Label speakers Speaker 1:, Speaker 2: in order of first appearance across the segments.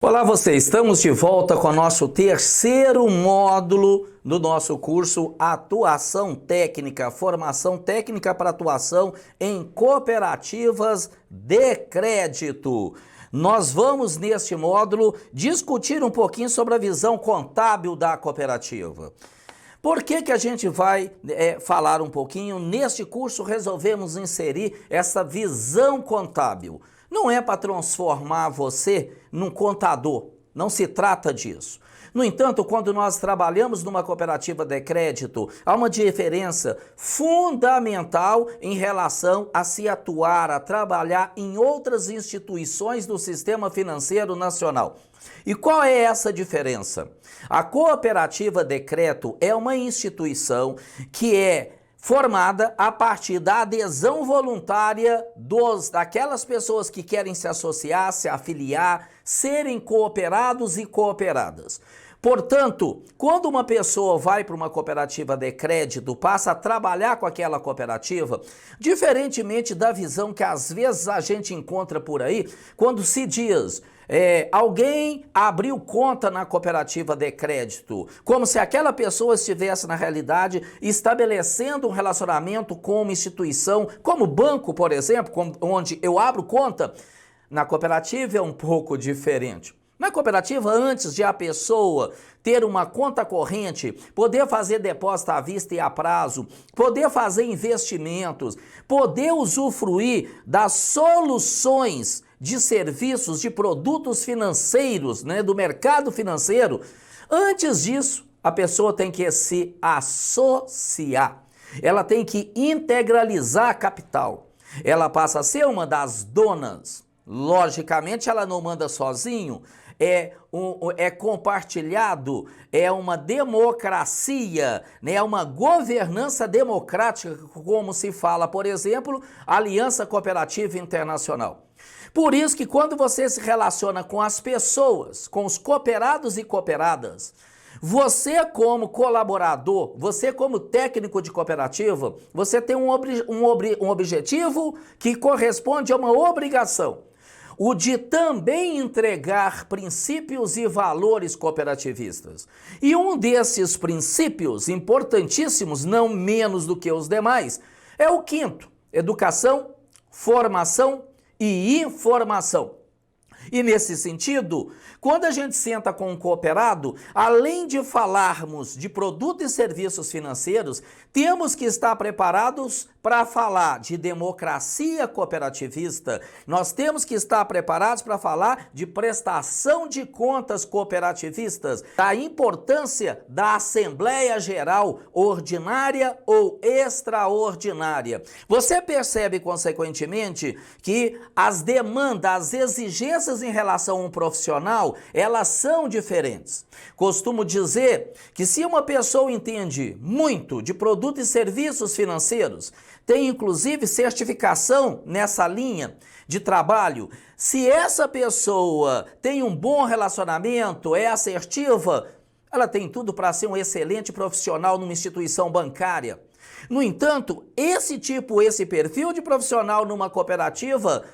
Speaker 1: Olá você, estamos de volta com o nosso terceiro módulo do nosso curso Atuação Técnica, Formação Técnica para Atuação em Cooperativas de Crédito. Nós vamos neste módulo discutir um pouquinho sobre a visão contábil da cooperativa. Por que a gente vai falar um pouquinho? Neste curso resolvemos inserir essa visão contábil. Não é para transformar você num contador, não se trata disso. No entanto, quando nós trabalhamos numa cooperativa de crédito, há uma diferença fundamental em relação a se atuar, a trabalhar em outras instituições do sistema financeiro nacional. E qual é essa diferença? A cooperativa de crédito é uma instituição que é formada a partir da adesão voluntária daquelas pessoas que querem se associar, se afiliar, serem cooperados e cooperadas. Portanto, quando uma pessoa vai para uma cooperativa de crédito, passa a trabalhar com aquela cooperativa, diferentemente da visão que às vezes a gente encontra por aí, quando se diz alguém abriu conta na cooperativa de crédito, como se aquela pessoa estivesse, na realidade, estabelecendo um relacionamento com uma instituição, como banco, por exemplo, onde eu abro conta. Na cooperativa é um pouco diferente. Na cooperativa, antes de a pessoa ter uma conta corrente, poder fazer depósito à vista e a prazo, poder fazer investimentos, poder usufruir das soluções de serviços, de produtos financeiros, do mercado financeiro, antes disso, a pessoa tem que se associar. Ela tem que integralizar capital. Ela passa a ser uma das donas. Logicamente, ela não manda sozinho, é compartilhado, é uma democracia, é uma governança democrática, como se fala, por exemplo, Aliança Cooperativa Internacional. Por isso que quando você se relaciona com as pessoas, com os cooperados e cooperadas, você como colaborador, você como técnico de cooperativa, você tem um objetivo que corresponde a uma obrigação. O de também entregar princípios e valores cooperativistas. E um desses princípios, importantíssimos, não menos do que os demais, é o quinto: educação, formação e informação. E nesse sentido, quando a gente senta com um cooperado, além de falarmos de produtos e serviços financeiros, temos que estar preparados para falar de democracia cooperativista, nós temos que estar preparados para falar de prestação de contas cooperativistas, da importância da Assembleia Geral ordinária ou extraordinária. Você percebe, consequentemente, que as demandas, as exigências em relação a um profissional, elas são diferentes. Costumo dizer que se uma pessoa entende muito de produtos e serviços financeiros, tem inclusive certificação nessa linha de trabalho, se essa pessoa tem um bom relacionamento, é assertiva, ela tem tudo para ser um excelente profissional numa instituição bancária. No entanto, esse perfil de profissional numa cooperativa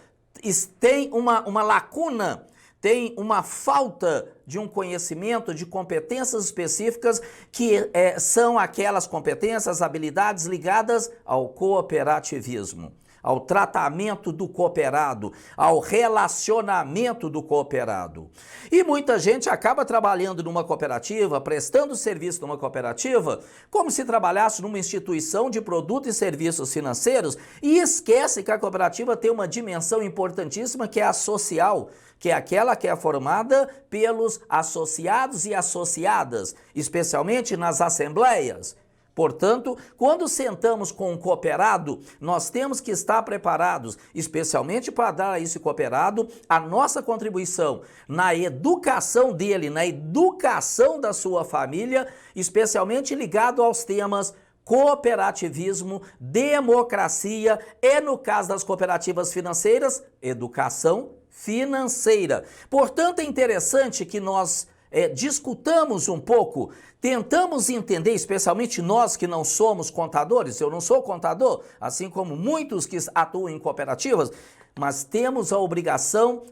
Speaker 1: tem uma lacuna, tem uma falta de um conhecimento, de competências específicas que são aquelas competências, habilidades ligadas ao cooperativismo, ao tratamento do cooperado, ao relacionamento do cooperado. E muita gente acaba trabalhando numa cooperativa, prestando serviço numa cooperativa, como se trabalhasse numa instituição de produtos e serviços financeiros e esquece que a cooperativa tem uma dimensão importantíssima que é a social, que é aquela que é formada pelos associados e associadas, especialmente nas assembleias. Portanto, quando sentamos com um cooperado, nós temos que estar preparados, especialmente para dar a esse cooperado a nossa contribuição na educação dele, na educação da sua família, especialmente ligado aos temas cooperativismo, democracia e, no caso das cooperativas financeiras, educação financeira. Portanto, é interessante que nós discutamos um pouco, tentamos entender, especialmente nós que não somos contadores, eu não sou contador, assim como muitos que atuam em cooperativas, mas temos a obrigação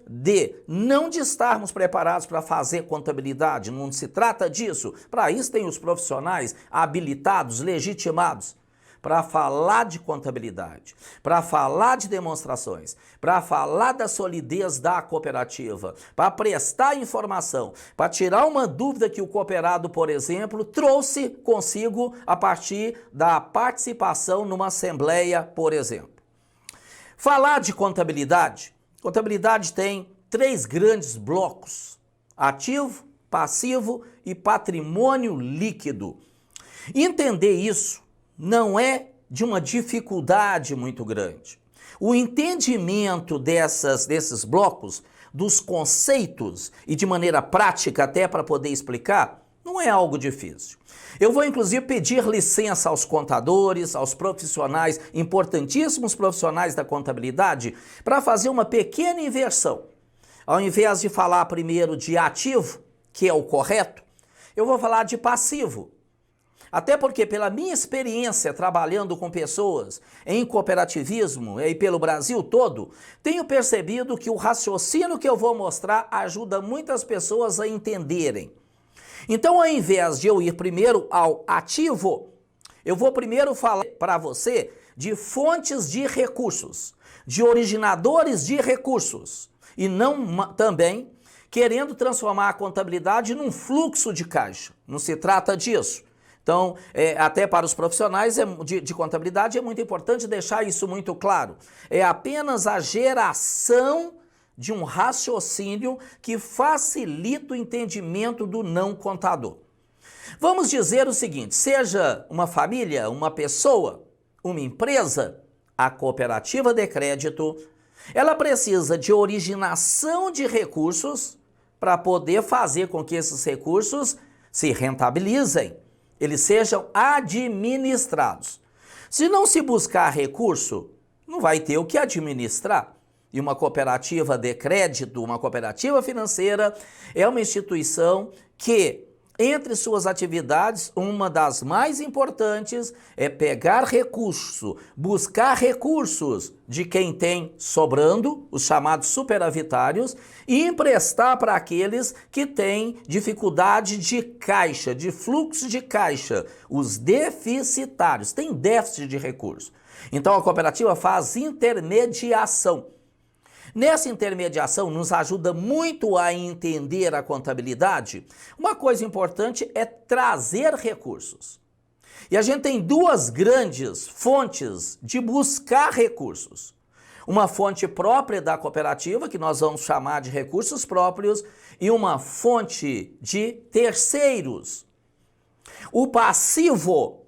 Speaker 1: não de estarmos preparados para fazer contabilidade, não se trata disso. Para isso tem os profissionais habilitados, legitimados, para falar de contabilidade, para falar de demonstrações, para falar da solidez da cooperativa, para prestar informação, para tirar uma dúvida que o cooperado, por exemplo, trouxe consigo a partir da participação numa assembleia, por exemplo. Falar de contabilidade, contabilidade tem 3 grandes blocos: ativo, passivo e patrimônio líquido. Entender isso não é de uma dificuldade muito grande. O entendimento desses blocos, dos conceitos e de maneira prática até para poder explicar, não é algo difícil. Eu vou inclusive pedir licença aos contadores, aos profissionais, importantíssimos profissionais da contabilidade, para fazer uma pequena inversão. Ao invés de falar primeiro de ativo, que é o correto, eu vou falar de passivo. Até porque, pela minha experiência trabalhando com pessoas em cooperativismo e pelo Brasil todo, tenho percebido que o raciocínio que eu vou mostrar ajuda muitas pessoas a entenderem. Então, ao invés de eu ir primeiro ao ativo, eu vou primeiro falar para você de fontes de recursos, de originadores de recursos, e não também querendo transformar a contabilidade num fluxo de caixa. Não se trata disso. Então, até para os profissionais de contabilidade é muito importante deixar isso muito claro. É apenas a geração de um raciocínio que facilita o entendimento do não contador. Vamos dizer o seguinte: seja uma família, uma pessoa, uma empresa, a cooperativa de crédito, ela precisa de originação de recursos para poder fazer com que esses recursos se rentabilizem, eles sejam administrados. Se não se buscar recurso, não vai ter o que administrar. E uma cooperativa de crédito, uma cooperativa financeira, é uma instituição que, entre suas atividades, uma das mais importantes é pegar recurso, buscar recursos de quem tem sobrando, os chamados superavitários, e emprestar para aqueles que têm dificuldade de caixa, de fluxo de caixa, os deficitários, têm déficit de recursos. Então a cooperativa faz intermediação. Nessa intermediação nos ajuda muito a entender a contabilidade. Uma coisa importante é trazer recursos. E a gente tem 2 grandes fontes de buscar recursos. Uma fonte própria da cooperativa, que nós vamos chamar de recursos próprios, e uma fonte de terceiros. O passivo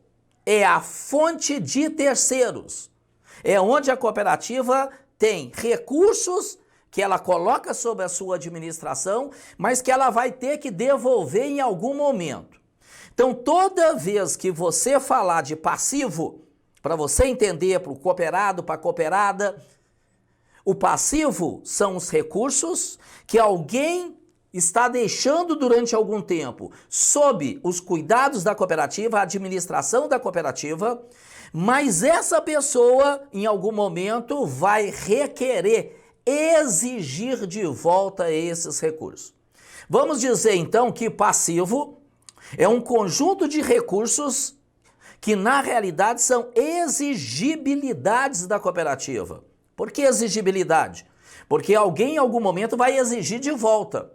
Speaker 1: é a fonte de terceiros. É onde a cooperativa tem recursos que ela coloca sob a sua administração, mas que ela vai ter que devolver em algum momento. Então, toda vez que você falar de passivo, para você entender, para o cooperado, para a cooperada, o passivo são os recursos que alguém está deixando durante algum tempo sob os cuidados da cooperativa, a administração da cooperativa, mas essa pessoa, em algum momento, vai requerer, exigir de volta esses recursos. Vamos dizer, então, que passivo é um conjunto de recursos que, na realidade, são exigibilidades da cooperativa. Por que exigibilidade? Porque alguém, em algum momento, vai exigir de volta.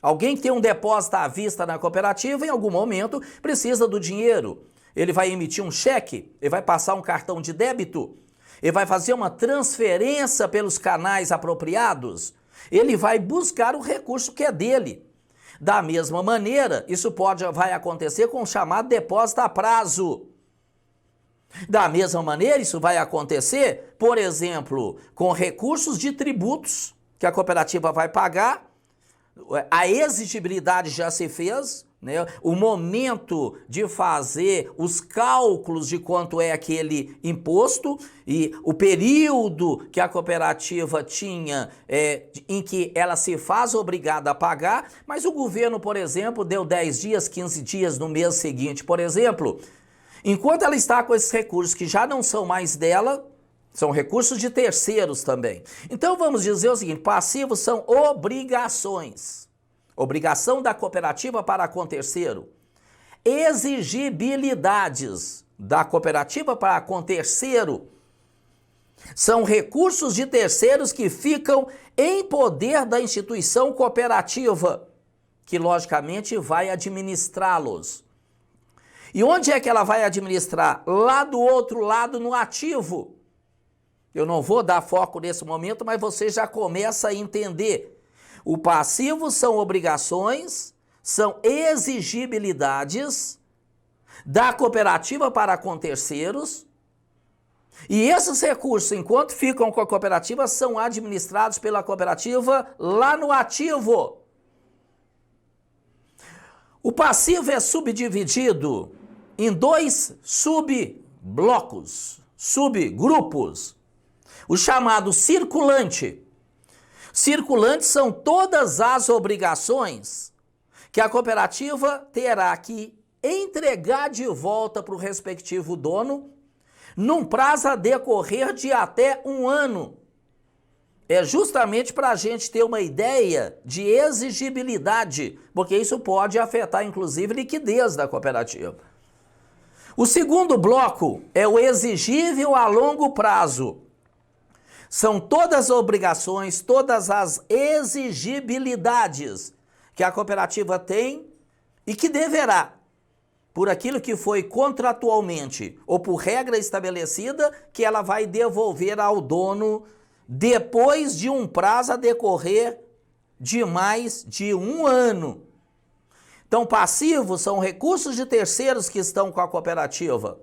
Speaker 1: Alguém que tem um depósito à vista na cooperativa, em algum momento, precisa do dinheiro. Ele vai emitir um cheque, ele vai passar um cartão de débito, ele vai fazer uma transferência pelos canais apropriados, ele vai buscar o recurso que é dele. Da mesma maneira, isso vai acontecer com o chamado depósito a prazo. Da mesma maneira, isso vai acontecer, por exemplo, com recursos de tributos que a cooperativa vai pagar a exigibilidade já se fez, né? O momento de fazer os cálculos de quanto é aquele imposto e o período que a cooperativa tinha em que ela se faz obrigada a pagar, mas o governo, por exemplo, deu 10 dias, 15 dias no mês seguinte, por exemplo. Enquanto ela está com esses recursos que já não são mais dela, são recursos de terceiros também. Então vamos dizer o seguinte, passivos são obrigações. Obrigação da cooperativa para com terceiro. Exigibilidades da cooperativa para com terceiro. São recursos de terceiros que ficam em poder da instituição cooperativa, que logicamente vai administrá-los. E onde é que ela vai administrar? Lá do outro lado, no ativo. Eu não vou dar foco nesse momento, mas você já começa a entender. O passivo são obrigações, são exigibilidades da cooperativa para com terceiros, e esses recursos, enquanto ficam com a cooperativa, são administrados pela cooperativa lá no ativo. O passivo é subdividido em 2 subblocos, subgrupos. O chamado circulante. Circulantes são todas as obrigações que a cooperativa terá que entregar de volta para o respectivo dono num prazo a decorrer de até 1 ano. É justamente para a gente ter uma ideia de exigibilidade, porque isso pode afetar inclusive a liquidez da cooperativa. O segundo bloco é o exigível a longo prazo. São todas as obrigações, todas as exigibilidades que a cooperativa tem e que deverá, por aquilo que foi contratualmente ou por regra estabelecida, que ela vai devolver ao dono depois de um prazo a decorrer de mais de 1 ano. Então, passivos são recursos de terceiros que estão com a cooperativa.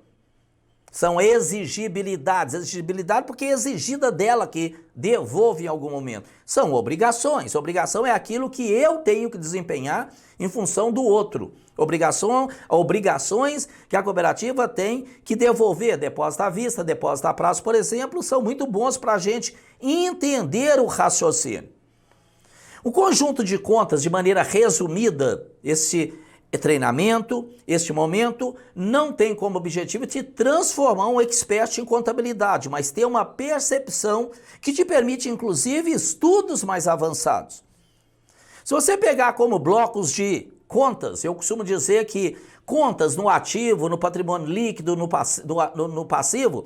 Speaker 1: São exigibilidades. Exigibilidade porque é exigida dela que devolve em algum momento. São obrigações. Obrigação é aquilo que eu tenho que desempenhar em função do outro. Obrigações que a cooperativa tem que devolver. Depósito à vista, depósito a prazo, por exemplo, são muito bons para a gente entender o raciocínio. O conjunto de contas, de maneira resumida, esse treinamento, este momento, não tem como objetivo te transformar um expert em contabilidade, mas ter uma percepção que te permite, inclusive, estudos mais avançados. Se você pegar como blocos de contas, eu costumo dizer que contas no ativo, no patrimônio líquido, no passivo,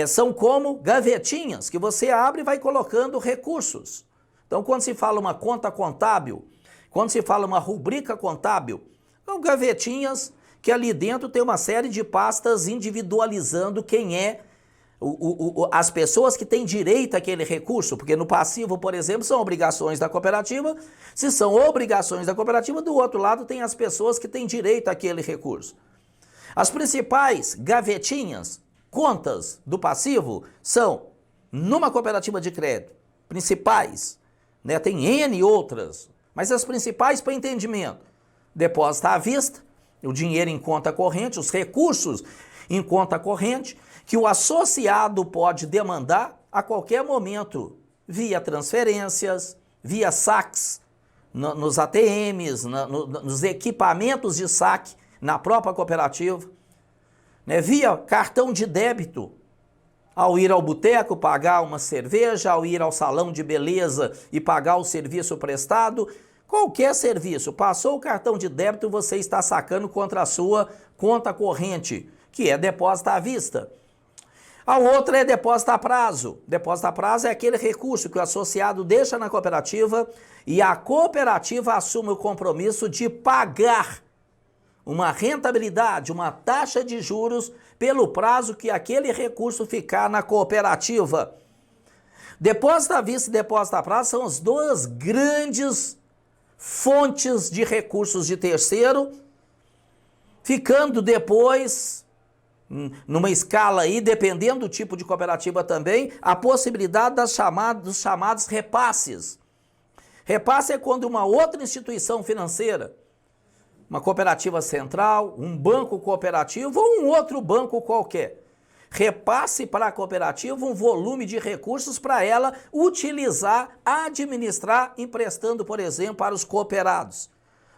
Speaker 1: são como gavetinhas que você abre e vai colocando recursos. Então, quando se fala uma conta contábil, quando se fala uma rubrica contábil, são gavetinhas que ali dentro tem uma série de pastas individualizando quem é as pessoas que têm direito àquele recurso, porque no passivo, por exemplo, são obrigações da cooperativa. Se são obrigações da cooperativa, do outro lado tem as pessoas que têm direito àquele recurso. As principais gavetinhas, contas do passivo, são numa cooperativa de crédito, principais, né? Tem N outras, mas as principais para entendimento: depósito à vista, o dinheiro em conta corrente, os recursos em conta corrente, que o associado pode demandar a qualquer momento, via transferências, via saques nos ATMs, nos equipamentos de saque na própria cooperativa, né? Via cartão de débito, ao ir ao boteco pagar uma cerveja, ao ir ao salão de beleza e pagar o serviço prestado. Qualquer serviço, passou o cartão de débito, você está sacando contra a sua conta corrente, que é depósito à vista. A outra é depósito a prazo. Depósito a prazo é aquele recurso que o associado deixa na cooperativa e a cooperativa assume o compromisso de pagar uma rentabilidade, uma taxa de juros pelo prazo que aquele recurso ficar na cooperativa. Depósito à vista e depósito a prazo são as duas grandes fontes de recursos de terceiro, ficando depois, numa escala aí, dependendo do tipo de cooperativa também, a possibilidade dos chamados repasses. Repasse é quando uma outra instituição financeira, uma cooperativa central, um banco cooperativo ou um outro banco qualquer, repasse para a cooperativa um volume de recursos para ela utilizar, administrar, emprestando, por exemplo, para os cooperados.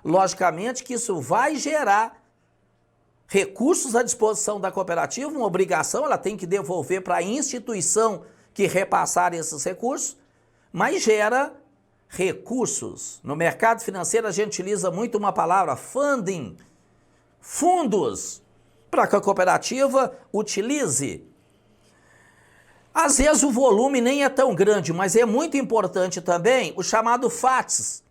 Speaker 1: Logicamente que isso vai gerar recursos à disposição da cooperativa, uma obrigação, ela tem que devolver para a instituição que repassar esses recursos, mas gera recursos. No mercado financeiro a gente utiliza muito uma palavra, funding, fundos, para que a cooperativa utilize. Às vezes o volume nem é tão grande, mas é muito importante também o chamado FATS,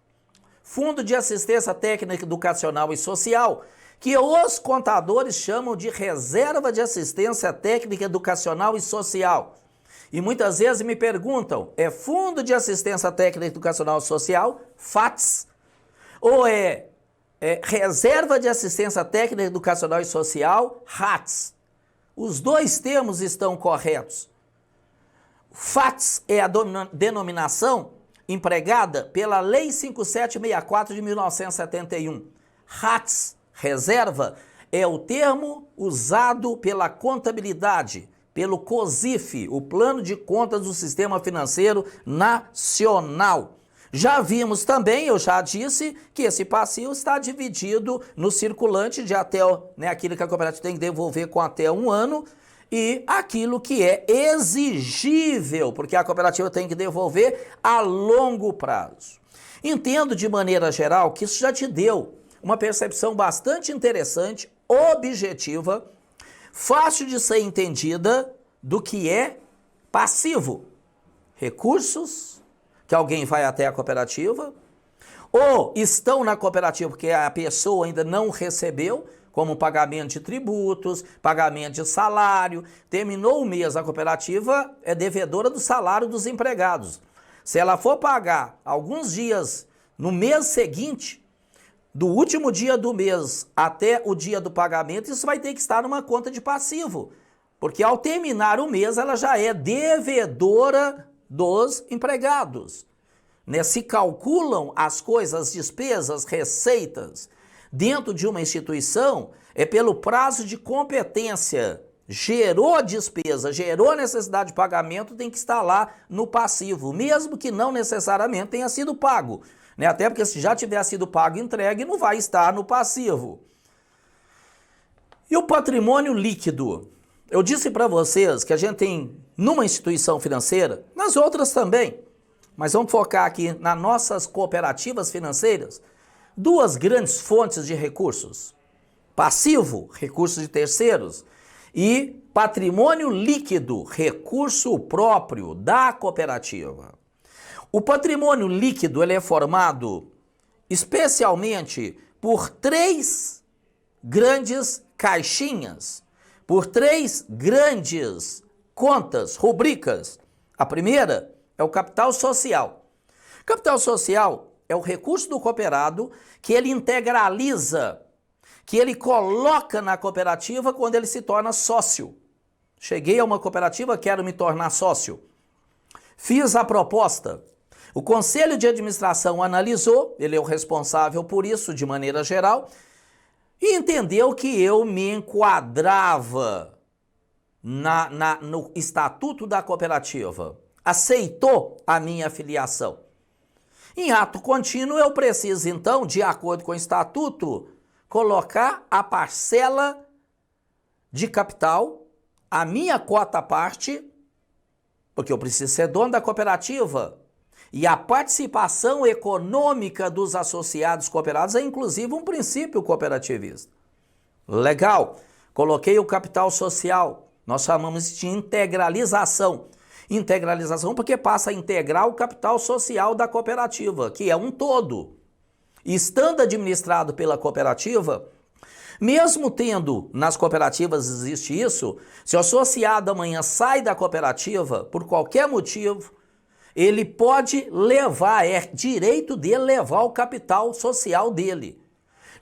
Speaker 1: Fundo de Assistência Técnica Educacional e Social, que os contadores chamam de Reserva de Assistência Técnica Educacional e Social. E muitas vezes me perguntam, é Fundo de Assistência Técnica Educacional e Social, FATS, ou é Reserva de Assistência Técnica Educacional e Social, RATS. Os dois termos estão corretos. FATS é a denominação empregada pela Lei 5764 de 1971. RATS, reserva, é o termo usado pela contabilidade, pelo COSIF, o Plano de Contas do Sistema Financeiro Nacional. Já vimos também, eu já disse, que esse passivo está dividido no circulante de até, aquilo que a cooperativa tem que devolver com até 1 ano, e aquilo que é exigível, porque a cooperativa tem que devolver a longo prazo. Entendo de maneira geral que isso já te deu uma percepção bastante interessante, objetiva, fácil de ser entendida do que é passivo. Recursos que alguém vai até a cooperativa, ou estão na cooperativa porque a pessoa ainda não recebeu, como pagamento de tributos, pagamento de salário. Terminou o mês, a cooperativa é devedora do salário dos empregados. Se ela for pagar alguns dias no mês seguinte, do último dia do mês até o dia do pagamento, isso vai ter que estar numa conta de passivo, porque ao terminar o mês ela já é devedora dos empregados. Se calculam as coisas, despesas, receitas, dentro de uma instituição, é pelo prazo de competência. Gerou despesa, gerou necessidade de pagamento, tem que estar lá no passivo, mesmo que não necessariamente tenha sido pago. Até porque se já tiver sido pago e entregue, não vai estar no passivo. E o patrimônio líquido? Eu disse para vocês que a gente tem numa instituição financeira, nas outras também, mas vamos focar aqui nas nossas cooperativas financeiras, duas grandes fontes de recursos: passivo, recursos de terceiros, e patrimônio líquido, recurso próprio da cooperativa. O patrimônio líquido ele é formado especialmente por 3 grandes caixinhas, por 3 grandes contas, rubricas. A primeira é o capital social. Capital social é o recurso do cooperado que ele integraliza, que ele coloca na cooperativa quando ele se torna sócio. Cheguei a uma cooperativa, quero me tornar sócio. Fiz a proposta. O Conselho de Administração analisou, ele é o responsável por isso de maneira geral, e entendeu que eu me enquadrava no estatuto da cooperativa. Aceitou a minha filiação. Em ato contínuo, eu preciso, então, de acordo com o estatuto, colocar a parcela de capital, a minha cota à parte, porque eu preciso ser dono da cooperativa, e a participação econômica dos associados cooperados é, inclusive, um princípio cooperativista. Legal. Coloquei o capital social. Nós chamamos de integralização. Integralização porque passa a integrar o capital social da cooperativa, que é um todo. E estando administrado pela cooperativa, mesmo tendo nas cooperativas existe isso, se o associado amanhã sai da cooperativa por qualquer motivo, ele pode levar, é direito dele levar o capital social dele.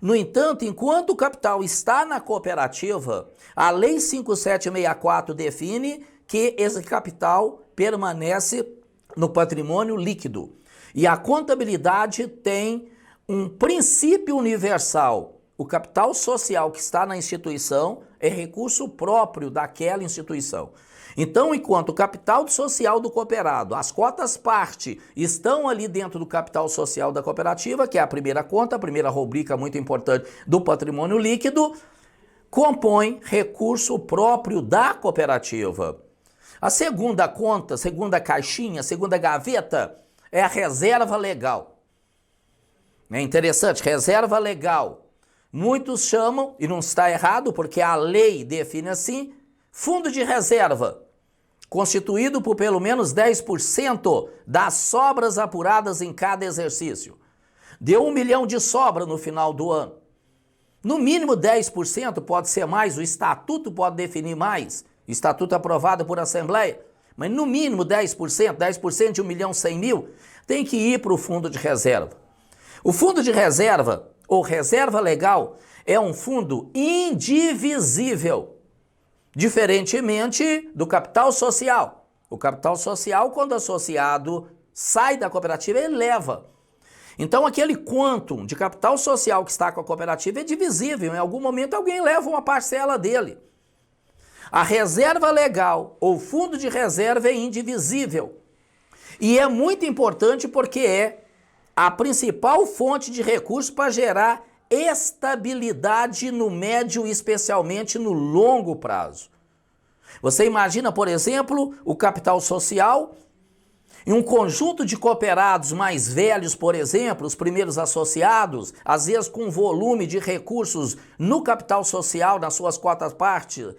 Speaker 1: No entanto, enquanto o capital está na cooperativa, a Lei 5764 define que esse capital permanece no patrimônio líquido. E a contabilidade tem um princípio universal. O capital social que está na instituição é recurso próprio daquela instituição. Então, enquanto o capital social do cooperado, as cotas parte, estão ali dentro do capital social da cooperativa, que é a primeira conta, a primeira rubrica muito importante do patrimônio líquido, compõe recurso próprio da cooperativa. A segunda conta, segunda caixinha, segunda gaveta é a reserva legal. É interessante, reserva legal. Muitos chamam, e não está errado, porque a lei define assim, fundo de reserva, constituído por pelo menos 10% das sobras apuradas em cada exercício. Deu 1 milhão de sobra no final do ano. No mínimo 10%, pode ser mais, o estatuto pode definir mais, estatuto aprovado por assembleia, mas no mínimo 10%, 10% de 1.100.000, tem que ir para o fundo de reserva. O fundo de reserva, ou reserva legal, é um fundo indivisível, diferentemente do capital social. O capital social, quando o associado sai da cooperativa, ele leva. Então, aquele quantum de capital social que está com a cooperativa é divisível. Em algum momento, alguém leva uma parcela dele. A reserva legal, ou fundo de reserva, é indivisível. E é muito importante porque é a principal fonte de recursos para gerar estabilidade no médio e especialmente no longo prazo. Você imagina, por exemplo, o capital social e um conjunto de cooperados mais velhos, por exemplo, os primeiros associados, às vezes com volume de recursos no capital social, nas suas cotas partes,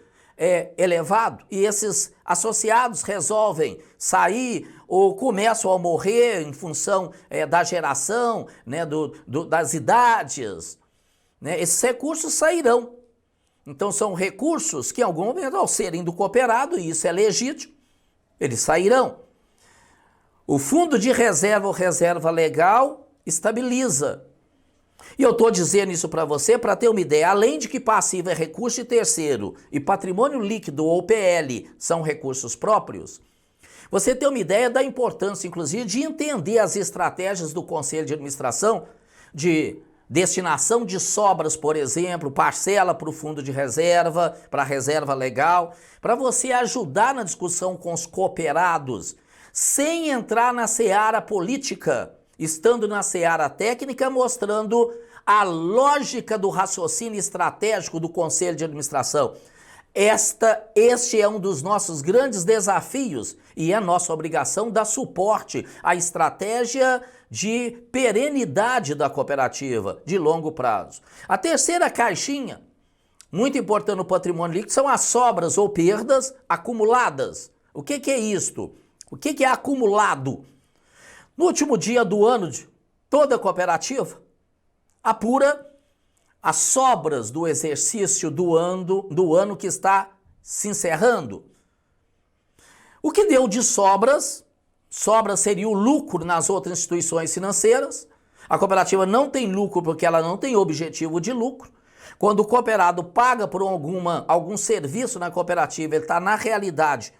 Speaker 1: elevado, e esses associados resolvem sair ou começam a morrer em função da geração, né, das idades, né, esses recursos sairão. Então são recursos que em algum momento, ao serem do cooperado, e isso é legítimo, eles sairão. O fundo de reserva ou reserva legal estabiliza. E eu estou dizendo isso para você para ter uma ideia, além de que passivo é recurso de terceiro e patrimônio líquido ou PL são recursos próprios, você tem uma ideia da importância, inclusive, de entender as estratégias do Conselho de Administração de destinação de sobras, por exemplo, parcela para o fundo de reserva, para a reserva legal, para você ajudar na discussão com os cooperados, sem entrar na seara política, estando na seara técnica, mostrando a lógica do raciocínio estratégico do Conselho de Administração. Este é um dos nossos grandes desafios e é nossa obrigação dar suporte à estratégia de perenidade da cooperativa de longo prazo. A terceira caixinha, muito importante no patrimônio líquido, são as sobras ou perdas acumuladas. O que é isto? O que é acumulado? No último dia do ano, toda cooperativa apura as sobras do exercício do ano que está se encerrando. O que deu de sobras seria o lucro nas outras instituições financeiras. A cooperativa não tem lucro porque ela não tem objetivo de lucro. Quando o cooperado paga por algum serviço na cooperativa, ele está, na realidade,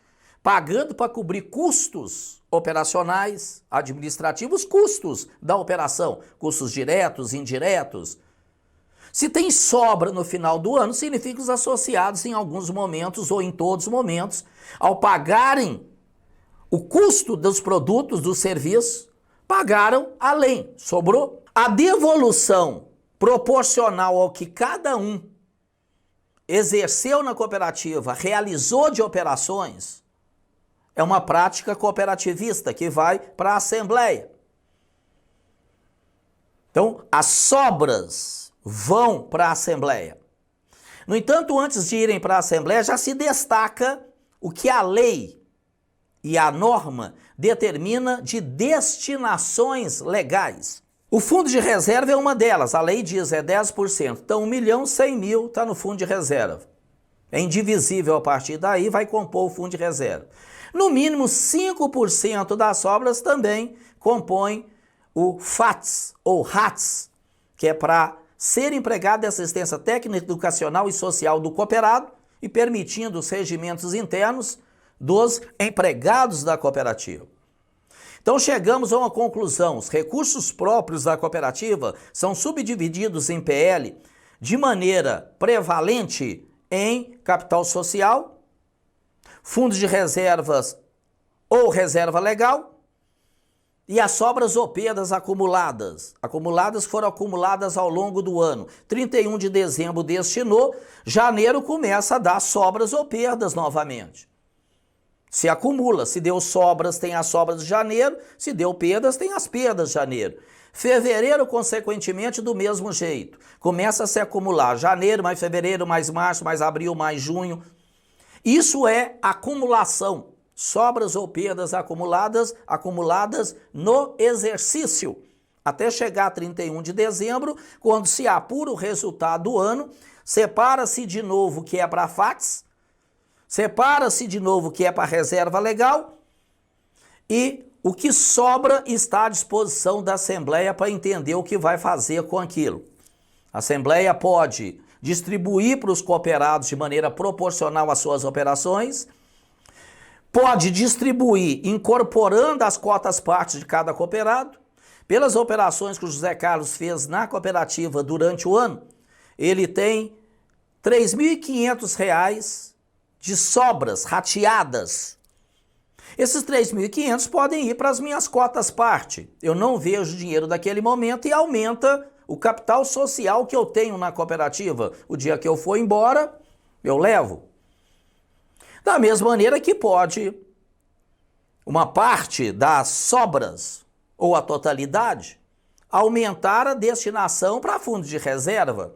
Speaker 1: pagando para cobrir custos operacionais, administrativos, custos da operação, custos diretos, indiretos. Se tem sobra no final do ano, significa que os associados, em alguns momentos ou em todos os momentos, ao pagarem o custo dos produtos, dos serviços, pagaram além, sobrou. A devolução proporcional ao que cada um exerceu na cooperativa, realizou de operações, é uma prática cooperativista que vai para a assembleia. Então, as sobras vão para a assembleia. No entanto, antes de irem para a assembleia, já se destaca o que a lei e a norma determina de destinações legais. O fundo de reserva é uma delas, a lei diz é 10%, então 1.100.000 está no fundo de reserva. É indivisível a partir daí, vai compor o fundo de reserva. No mínimo 5% das sobras também compõem o FATS ou RATS, que é para ser empregado de assistência técnica, educacional e social do cooperado e permitindo os regimentos internos dos empregados da cooperativa. Então chegamos a uma conclusão: os recursos próprios da cooperativa são subdivididos em PL de maneira prevalente em capital social, fundos de reservas ou reserva legal, e as sobras ou perdas acumuladas. Foram acumuladas ao longo do ano. 31 de dezembro destinou, janeiro começa a dar sobras ou perdas novamente. Se acumula, se deu sobras, tem as sobras de janeiro, se deu perdas, tem as perdas de janeiro. Fevereiro, consequentemente, do mesmo jeito. Começa a se acumular janeiro, mais fevereiro, mais março, mais abril, mais junho. Isso é acumulação. Sobras ou perdas acumuladas no exercício, até chegar a 31 de dezembro, quando se apura o resultado do ano, separa-se de novo o que é para FATS, separa-se de novo o que é para reserva legal, e o que sobra está à disposição da Assembleia para entender o que vai fazer com aquilo. A Assembleia pode distribuir para os cooperados de maneira proporcional às suas operações, pode distribuir incorporando as cotas-partes de cada cooperado. Pelas operações que o José Carlos fez na cooperativa durante o ano, ele tem R$ 3.500 de sobras rateadas. Esses 3.500 podem ir para as minhas cotas-parte. Eu não vejo dinheiro daquele momento e aumenta o capital social que eu tenho na cooperativa. O dia que eu for embora, eu levo. Da mesma maneira que pode uma parte das sobras ou a totalidade aumentar a destinação para fundos de reserva.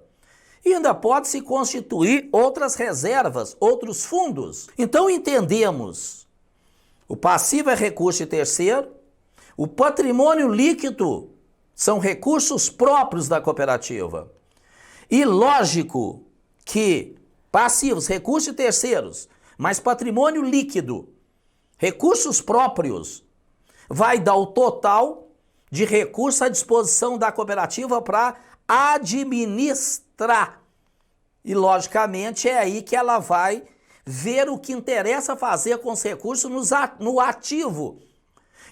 Speaker 1: E ainda pode se constituir outras reservas, outros fundos. Então entendemos, o passivo é recurso de terceiro, o patrimônio líquido são recursos próprios da cooperativa. E lógico que passivos, recursos de terceiros, mas patrimônio líquido, recursos próprios, vai dar o total de recursos à disposição da cooperativa para administrar. E, logicamente, é aí que ela vai ver o que interessa fazer com os recursos no ativo.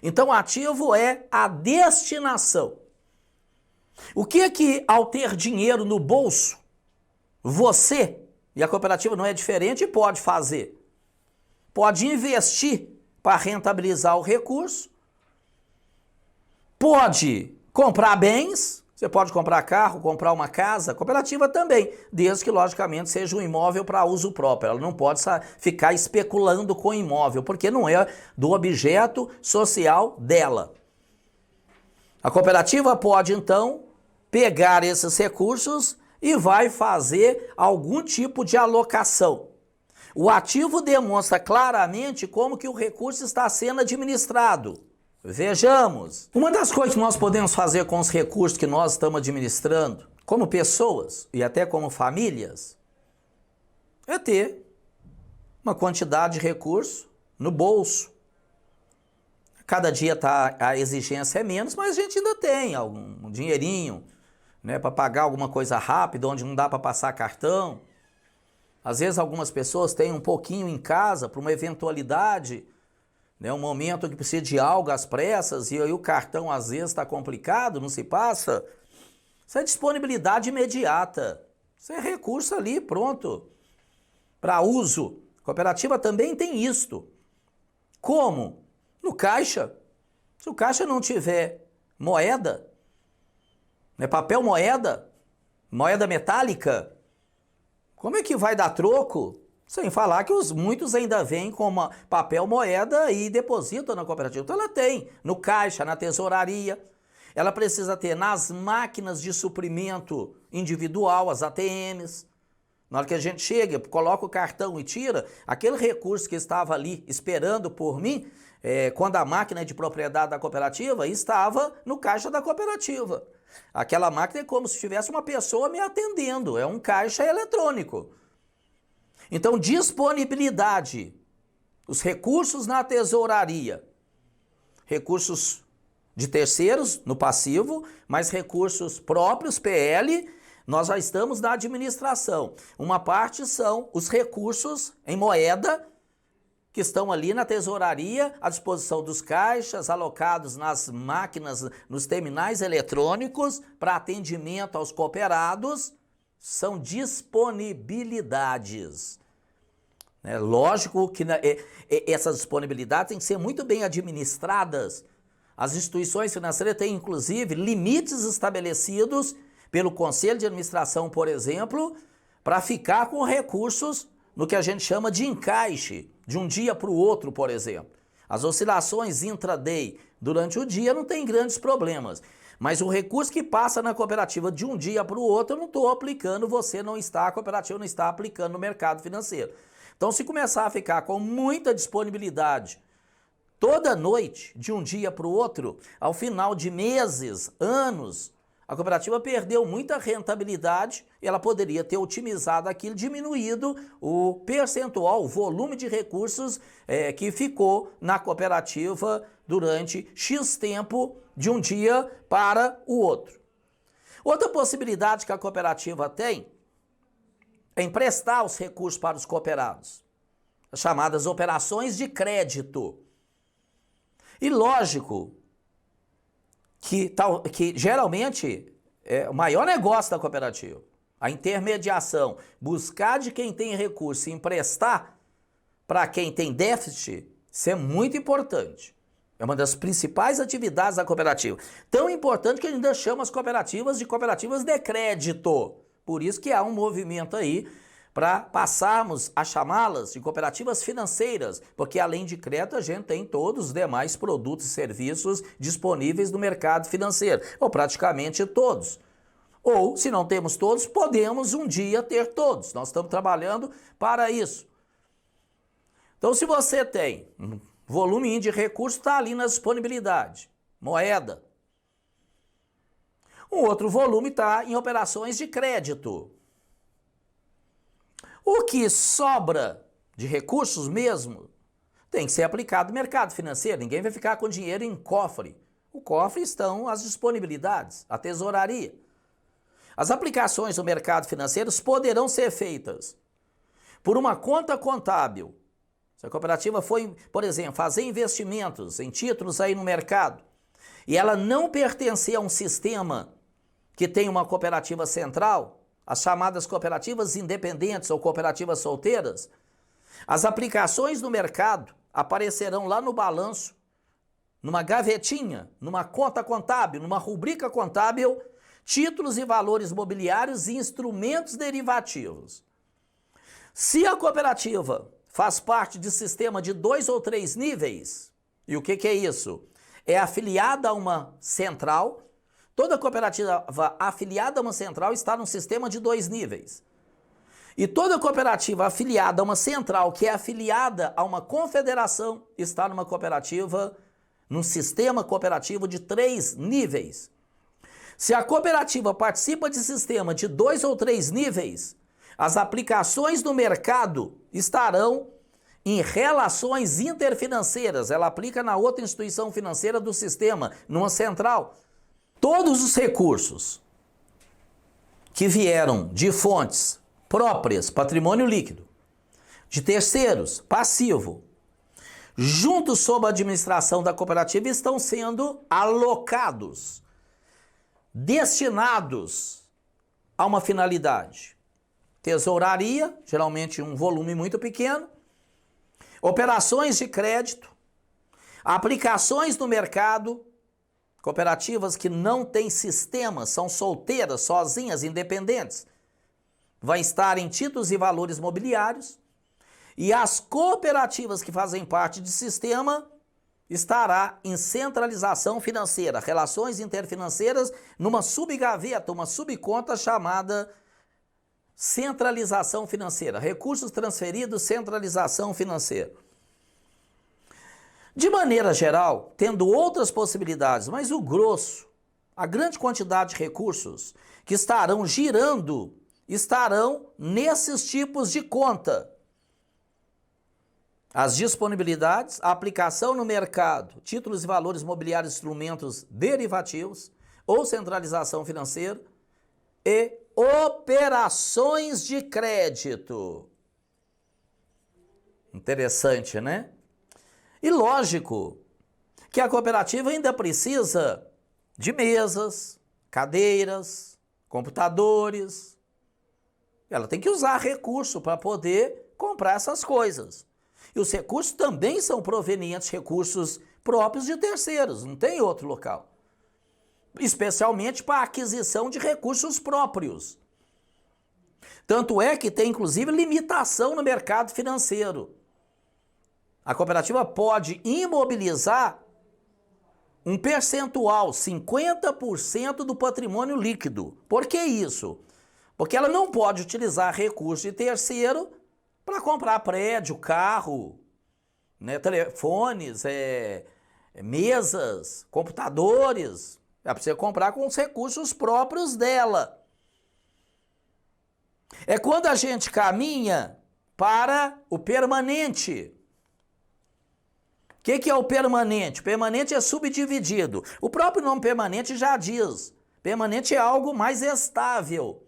Speaker 1: Então, ativo é a destinação. O que ao ter dinheiro no bolso, você, e a cooperativa não é diferente, pode fazer? Pode investir para rentabilizar o recurso, pode comprar bens, você pode comprar carro, comprar uma casa, a cooperativa também, desde que, logicamente, seja um imóvel para uso próprio. Ela não pode ficar especulando com imóvel, porque não é do objeto social dela. A cooperativa pode, então, pegar esses recursos e vai fazer algum tipo de alocação. O ativo demonstra claramente como que o recurso está sendo administrado. Vejamos. Uma das coisas que nós podemos fazer com os recursos que nós estamos administrando, como pessoas e até como famílias, é ter uma quantidade de recurso no bolso. Cada dia a exigência é menos, mas a gente ainda tem algum dinheirinho, né, para pagar alguma coisa rápida, onde não dá para passar cartão. Às vezes algumas pessoas têm um pouquinho em casa para uma eventualidade, né, um momento que precisa de algo às pressas e aí o cartão às vezes está complicado, não se passa. Isso é disponibilidade imediata. Isso é recurso ali, pronto, para uso. A cooperativa também tem isto. Como? No caixa. Se o caixa não tiver moeda, né, papel moeda, moeda metálica, como é que vai dar troco? Sem falar que muitos ainda vêm com papel moeda e depositam na cooperativa. Então ela tem no caixa, na tesouraria. Ela precisa ter nas máquinas de suprimento individual, as ATMs. Na hora que a gente chega, coloca o cartão e tira, aquele recurso que estava ali esperando por mim, quando a máquina é de propriedade da cooperativa, estava no caixa da cooperativa. Aquela máquina é como se tivesse uma pessoa me atendendo, é um caixa eletrônico. Então, disponibilidade, os recursos na tesouraria, recursos de terceiros no passivo, mas recursos próprios, PL, nós já estamos na administração. Uma parte são os recursos em moeda que estão ali na tesouraria, à disposição dos caixas, alocados nas máquinas, nos terminais eletrônicos, para atendimento aos cooperados, são disponibilidades. É lógico que essas disponibilidades têm que ser muito bem administradas. As instituições financeiras têm, inclusive, limites estabelecidos pelo Conselho de Administração, por exemplo, para ficar com recursos no que a gente chama de encaixe, de um dia para o outro, por exemplo. As oscilações intraday durante o dia não tem grandes problemas, mas o recurso que passa na cooperativa de um dia para o outro, eu não estou aplicando, a cooperativa não está aplicando no mercado financeiro. Então, se começar a ficar com muita disponibilidade toda noite, de um dia para o outro, ao final de meses, anos, a cooperativa perdeu muita rentabilidade e ela poderia ter otimizado aquilo, diminuído o percentual, o volume de recursos que ficou na cooperativa durante X tempo, de um dia para o outro. Outra possibilidade que a cooperativa tem é emprestar os recursos para os cooperados, as chamadas operações de crédito. E lógico que geralmente é o maior negócio da cooperativa, a intermediação, buscar de quem tem recurso e emprestar para quem tem déficit, isso é muito importante. É uma das principais atividades da cooperativa. Tão importante que a gente ainda chama as cooperativas de cooperativas de crédito. Por isso que há um movimento aí para passarmos a chamá-las de cooperativas financeiras, porque além de crédito a gente tem todos os demais produtos e serviços disponíveis no mercado financeiro, ou praticamente todos. Ou, se não temos todos, podemos um dia ter todos. Nós estamos trabalhando para isso. Então, se você tem um volume de recursos, está ali na disponibilidade, moeda. Um outro volume está em operações de crédito. O que sobra de recursos mesmo tem que ser aplicado no mercado financeiro. Ninguém vai ficar com dinheiro em cofre. O cofre estão as disponibilidades, a tesouraria. As aplicações no mercado financeiro poderão ser feitas por uma conta contábil. Se a cooperativa for, por exemplo, fazer investimentos em títulos aí no mercado e ela não pertencer a um sistema que tem uma cooperativa central, as chamadas cooperativas independentes ou cooperativas solteiras, as aplicações no mercado aparecerão lá no balanço, numa gavetinha, numa conta contábil, numa rubrica contábil, títulos e valores mobiliários e instrumentos derivativos. Se a cooperativa faz parte de sistema de 2 ou 3 níveis, e o que é isso? É afiliada a uma central. Toda cooperativa afiliada a uma central está num sistema de 2 níveis. E toda cooperativa afiliada a uma central que é afiliada a uma confederação está numa cooperativa, num sistema cooperativo de 3 níveis. Se a cooperativa participa de sistema de 2 ou 3 níveis, as aplicações no mercado estarão em relações interfinanceiras. Ela aplica na outra instituição financeira do sistema, numa central. Todos os recursos que vieram de fontes próprias, patrimônio líquido, de terceiros, passivo, juntos sob a administração da cooperativa, estão sendo alocados, destinados a uma finalidade. Tesouraria, geralmente um volume muito pequeno, operações de crédito, aplicações no mercado. Cooperativas que não têm sistema, são solteiras, sozinhas, independentes, vai estar em títulos e valores mobiliários. E as cooperativas que fazem parte de sistema estará em centralização financeira, relações interfinanceiras, numa subgaveta, uma subconta chamada centralização financeira, recursos transferidos, centralização financeira. De maneira geral, tendo outras possibilidades, mas o grosso, a grande quantidade de recursos que estarão girando, estarão nesses tipos de conta. As disponibilidades, a aplicação no mercado, títulos e valores mobiliários, instrumentos derivativos ou centralização financeira e operações de crédito. Interessante, né? E lógico que a cooperativa ainda precisa de mesas, cadeiras, computadores. Ela tem que usar recurso para poder comprar essas coisas. E os recursos também são provenientes de recursos próprios de terceiros, não tem outro local. Especialmente para a aquisição de recursos próprios. Tanto é que tem inclusive limitação no mercado financeiro. A cooperativa pode imobilizar um percentual, 50% do patrimônio líquido. Por que isso? Porque ela não pode utilizar recurso de terceiro para comprar prédio, carro, né, telefones, mesas, computadores. Ela precisa comprar com os recursos próprios dela. É quando a gente caminha para o permanente. O que é o permanente? O permanente é subdividido. O próprio nome permanente já diz. Permanente é algo mais estável.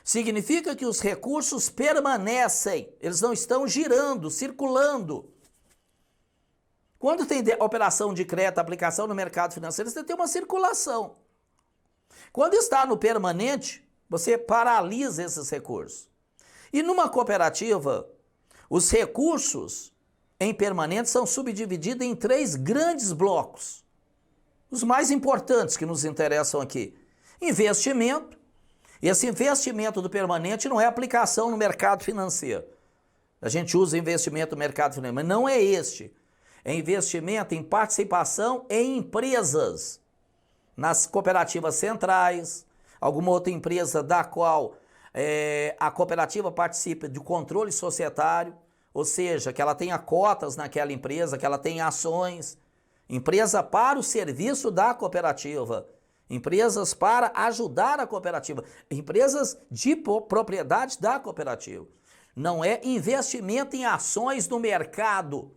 Speaker 1: Significa que os recursos permanecem, eles não estão girando, circulando. Quando tem operação de crédito, aplicação no mercado financeiro, você tem uma circulação. Quando está no permanente, você paralisa esses recursos. E numa cooperativa, os recursos em permanente são subdivididos em 3 grandes blocos. Os mais importantes que nos interessam aqui. Investimento. Esse investimento do permanente não é aplicação no mercado financeiro. A gente usa investimento no mercado financeiro, mas não é este. É investimento em participação em empresas. Nas cooperativas centrais, alguma outra empresa da qual a cooperativa participa do controle societário. Ou seja, que ela tenha cotas naquela empresa, que ela tenha ações. Empresa para o serviço da cooperativa. Empresas para ajudar a cooperativa. Empresas de propriedade da cooperativa. Não é investimento em ações no mercado.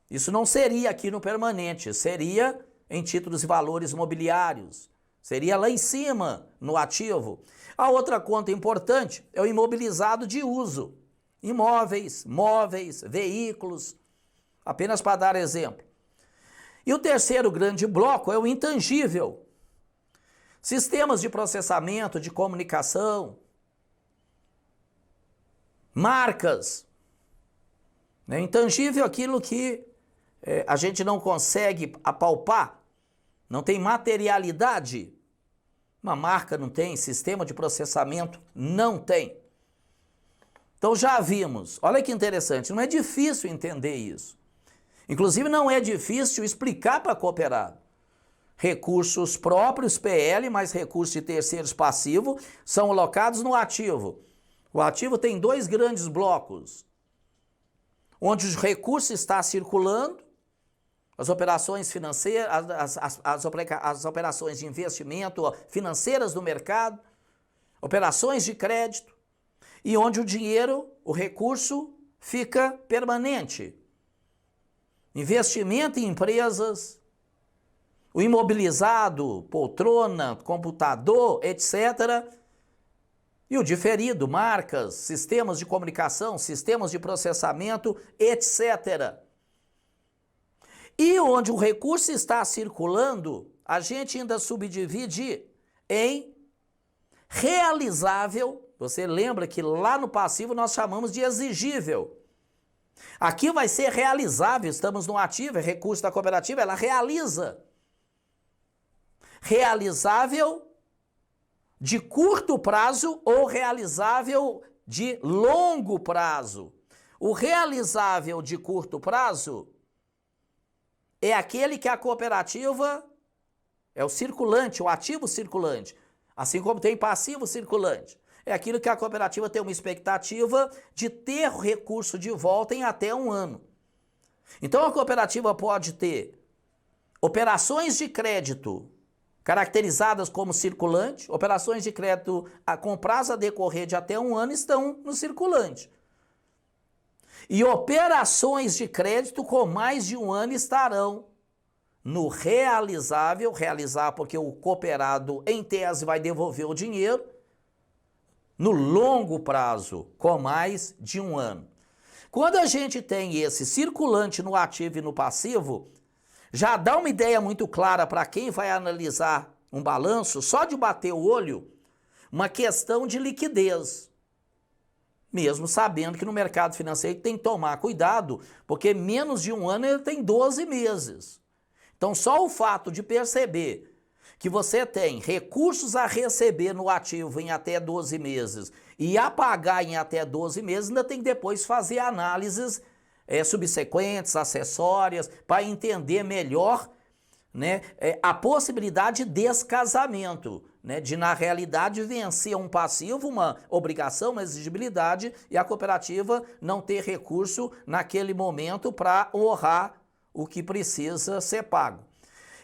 Speaker 1: Isso não seria aqui no permanente. Seria em títulos e valores imobiliários. Seria lá em cima, no ativo. A outra conta importante é o imobilizado de uso. Imóveis, móveis, veículos, apenas para dar exemplo. E o terceiro grande bloco é o intangível. Sistemas de processamento, de comunicação, marcas. Intangível é aquilo que a gente não consegue apalpar, não tem materialidade. Uma marca não tem, sistema de processamento não tem. Então já vimos, olha que interessante, não é difícil entender isso. Inclusive não é difícil explicar para cooperado. Recursos próprios, PL, mais recursos de terceiros passivos, são alocados no ativo. O ativo tem 2 grandes blocos, onde o recurso está circulando, as operações financeiras, as operações de investimento financeiras no mercado, operações de crédito, e onde o dinheiro, o recurso, fica permanente. Investimento em empresas, o imobilizado, poltrona, computador, etc. E o diferido, marcas, sistemas de comunicação, sistemas de processamento, etc. E onde o recurso está circulando, a gente ainda subdivide em realizável. Você lembra que lá no passivo nós chamamos de exigível. Aqui vai ser realizável, estamos no ativo, é recurso da cooperativa, ela realiza. Realizável de curto prazo ou realizável de longo prazo. O realizável de curto prazo é aquele que a cooperativa é o circulante, o ativo circulante, assim como tem passivo circulante. É aquilo que a cooperativa tem uma expectativa de ter o recurso de volta em até 1 ano. Então a cooperativa pode ter operações de crédito caracterizadas como circulante, operações de crédito com prazo a decorrer de até 1 ano estão no circulante. E operações de crédito com mais de 1 ano estarão no realizável, realizar porque o cooperado em tese vai devolver o dinheiro, no longo prazo, com mais de 1 ano. Quando a gente tem esse circulante no ativo e no passivo, já dá uma ideia muito clara para quem vai analisar um balanço, só de bater o olho, uma questão de liquidez. Mesmo sabendo que no mercado financeiro tem que tomar cuidado, porque menos de um ano ele tem 12 meses. Então só o fato de perceber que você tem recursos a receber no ativo em até 12 meses e a pagar em até 12 meses, ainda tem que depois fazer análises subsequentes, acessórias, para entender melhor, né, a possibilidade de descasamento, né, de na realidade vencer um passivo, uma obrigação, uma exigibilidade, e a cooperativa não ter recurso naquele momento para honrar o que precisa ser pago.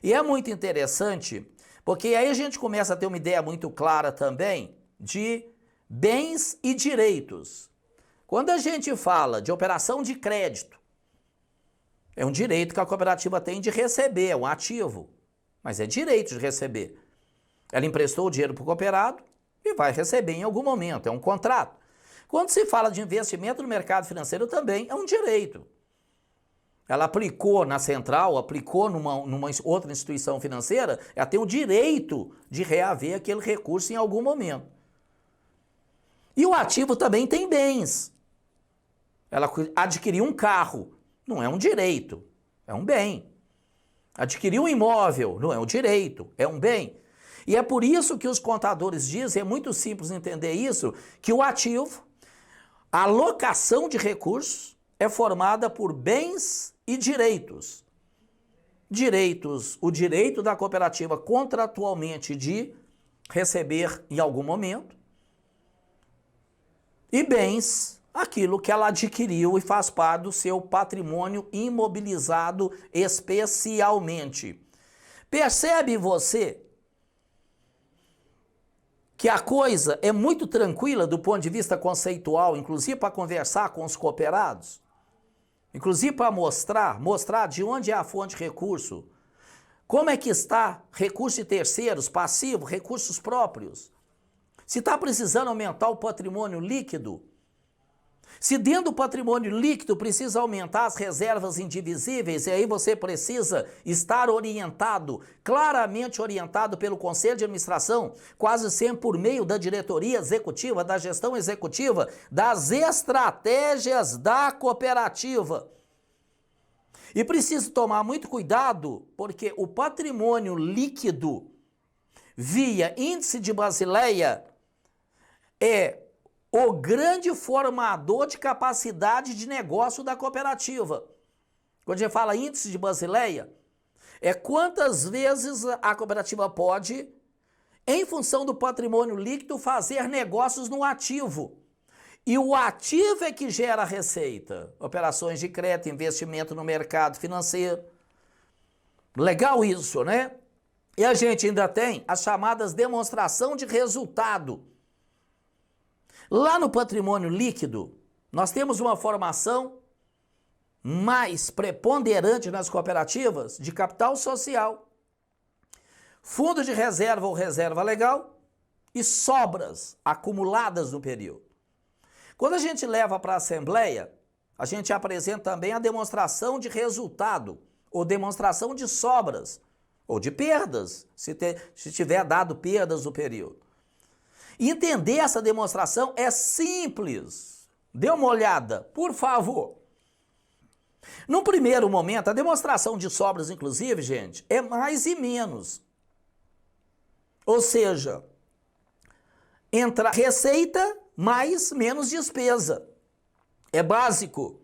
Speaker 1: E é muito interessante, porque aí a gente começa a ter uma ideia muito clara também de bens e direitos. Quando a gente fala de operação de crédito, é um direito que a cooperativa tem de receber, é um ativo, mas é direito de receber. Ela emprestou o dinheiro para o cooperado e vai receber em algum momento, é um contrato. Quando se fala de investimento no mercado financeiro também é um direito. Ela aplicou na central, aplicou numa outra instituição financeira, ela tem o direito de reaver aquele recurso em algum momento. E o ativo também tem bens. Ela adquiriu um carro, não é um direito, é um bem. Adquiriu um imóvel, não é um direito, é um bem. E é por isso que os contadores dizem, é muito simples entender isso, que o ativo, a alocação de recursos, é formada por bens e direitos. Direitos, o direito da cooperativa contratualmente de receber em algum momento, e bens, aquilo que ela adquiriu e faz parte do seu patrimônio imobilizado especialmente. Percebe você que a coisa é muito tranquila do ponto de vista conceitual, inclusive para conversar com os cooperados? Inclusive para mostrar de onde é a fonte de recurso, como é que está recursos de terceiros, passivo, recursos próprios. Se está precisando aumentar o patrimônio líquido, se dentro do patrimônio líquido precisa aumentar as reservas indivisíveis, e aí você precisa estar orientado, claramente orientado pelo Conselho de Administração, quase sempre por meio da diretoria executiva, da gestão executiva, das estratégias da cooperativa. E precisa tomar muito cuidado, porque o patrimônio líquido, via índice de Basileia, é o grande formador de capacidade de negócio da cooperativa. Quando a gente fala índice de Basileia, é quantas vezes a cooperativa pode, em função do patrimônio líquido, fazer negócios no ativo. E o ativo é que gera receita. Operações de crédito, investimento no mercado financeiro. Legal isso, né? E a gente ainda tem as chamadas demonstração de resultado. Lá no patrimônio líquido, nós temos uma formação mais preponderante nas cooperativas de capital social, fundo de reserva ou reserva legal e sobras acumuladas no período. Quando a gente leva para a Assembleia, a gente apresenta também a demonstração de resultado ou demonstração de sobras ou de perdas, se tiver dado perdas no período. Entender essa demonstração é simples. Dê uma olhada, por favor. No primeiro momento, a demonstração de sobras, inclusive, gente, é mais e menos. Ou seja, entra receita mais menos despesa. É básico.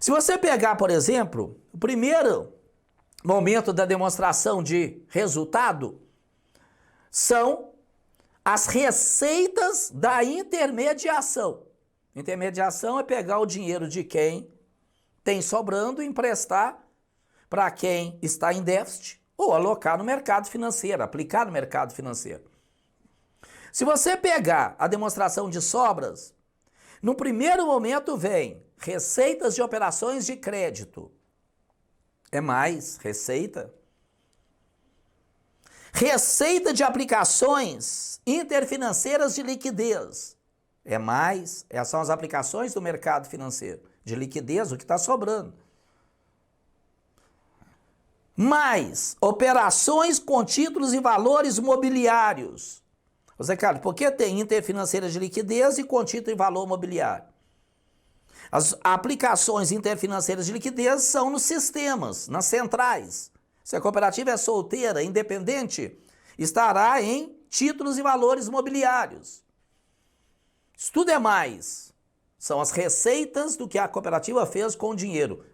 Speaker 1: Se você pegar, por exemplo, o primeiro momento da demonstração de resultado, são as receitas da intermediação. Intermediação é pegar o dinheiro de quem tem sobrando e emprestar para quem está em déficit ou alocar no mercado financeiro, aplicar no mercado financeiro. Se você pegar a demonstração de sobras, no primeiro momento vem receitas de operações de crédito. É mais receita. Receita de aplicações interfinanceiras de liquidez. é mais, são as aplicações do mercado financeiro, de liquidez, o que está sobrando. Mais operações com títulos e valores mobiliários. Zé Carlos, por que tem interfinanceira de liquidez e com título e valor mobiliário? As aplicações interfinanceiras de liquidez são nos sistemas, nas centrais. Se a cooperativa é solteira, independente, estará em títulos e valores mobiliários. Isso tudo é mais. São as receitas do que a cooperativa fez com o dinheiro.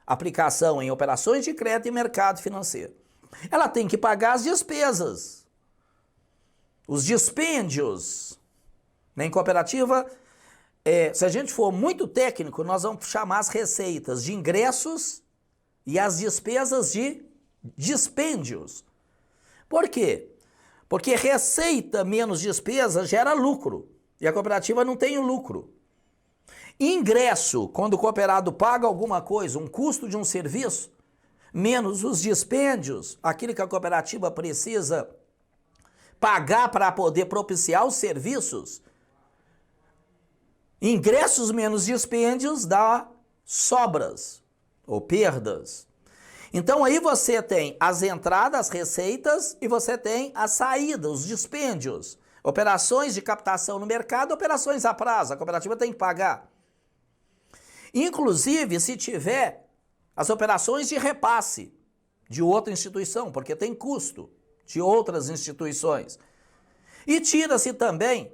Speaker 1: Aplicação em operações de crédito e mercado financeiro. Ela tem que pagar as despesas. Os dispêndios. Em cooperativa, se a gente for muito técnico, nós vamos chamar as receitas de ingressos e as despesas de dispêndios. Por quê? Porque receita menos despesa gera lucro. E a cooperativa não tem o lucro. Ingresso, quando o cooperado paga alguma coisa, um custo de um serviço, menos os dispêndios, aquilo que a cooperativa precisa pagar para poder propiciar os serviços, ingressos menos dispêndios dá sobras ou perdas. Então aí você tem as entradas, as receitas e você tem a saída, os dispêndios. Operações de captação no mercado, operações a prazo, a cooperativa tem que pagar. Inclusive, se tiver as operações de repasse de outra instituição, porque tem custo de outras instituições. E tira-se também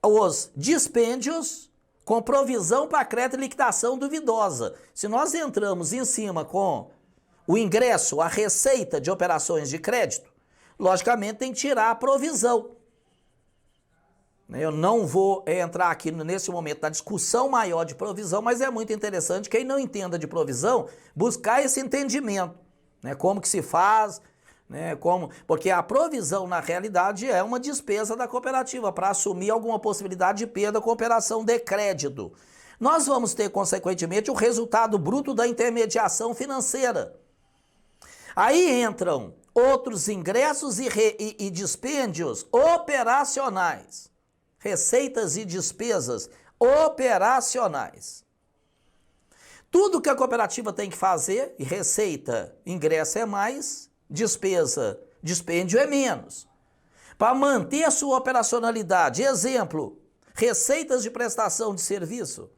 Speaker 1: os dispêndios com provisão para crédito e liquidação duvidosa. Se nós entramos em cima com o ingresso, a receita de operações de crédito, logicamente tem que tirar a provisão. Eu não vou entrar aqui nesse momento na discussão maior de provisão, mas é muito interessante quem não entenda de provisão buscar esse entendimento, né? Como que se faz, né? Porque a provisão na realidade é uma despesa da cooperativa para assumir alguma possibilidade de perda com operação de crédito. Nós vamos ter consequentemente o resultado bruto da intermediação financeira. Aí entram outros ingressos e dispêndios operacionais. Receitas e despesas operacionais. Tudo que a cooperativa tem que fazer, e receita, ingresso é mais, despesa, dispêndio é menos. Para manter a sua operacionalidade, exemplo, receitas de prestação de serviço,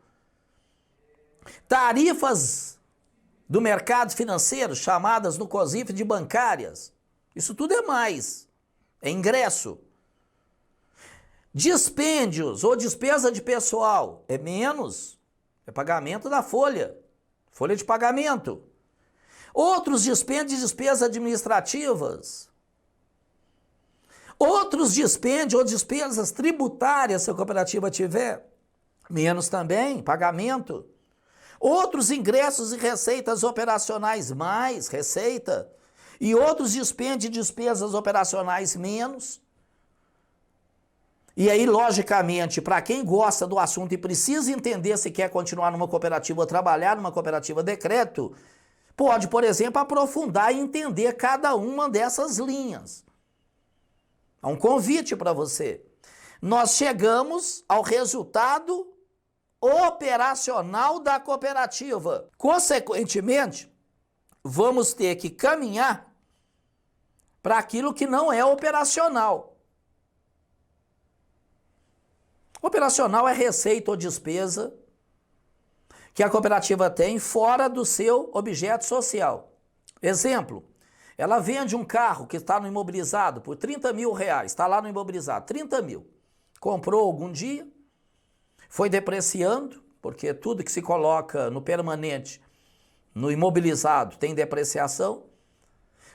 Speaker 1: tarifas do mercado financeiro, chamadas no COSIF de bancárias, isso tudo é mais, é ingresso. Dispêndios ou despesa de pessoal é menos, é pagamento da folha de pagamento. Outros dispêndios e despesas administrativas. Outros dispêndios ou despesas tributárias, se a cooperativa tiver, menos também, pagamento. Outros ingressos e receitas operacionais, mais receita. E outros dispêndios e despesas operacionais, menos. E aí, logicamente, para quem gosta do assunto e precisa entender se quer continuar numa cooperativa ou trabalhar numa cooperativa de crédito, pode, por exemplo, aprofundar e entender cada uma dessas linhas. É um convite para você. Nós chegamos ao resultado operacional da cooperativa. Consequentemente, vamos ter que caminhar para aquilo que não é operacional. Operacional é receita ou despesa que a cooperativa tem fora do seu objeto social. Exemplo, ela vende um carro que está no imobilizado por 30 mil reais, está lá no imobilizado, 30 mil. Comprou algum dia, foi depreciando, porque tudo que se coloca no permanente, no imobilizado, tem depreciação.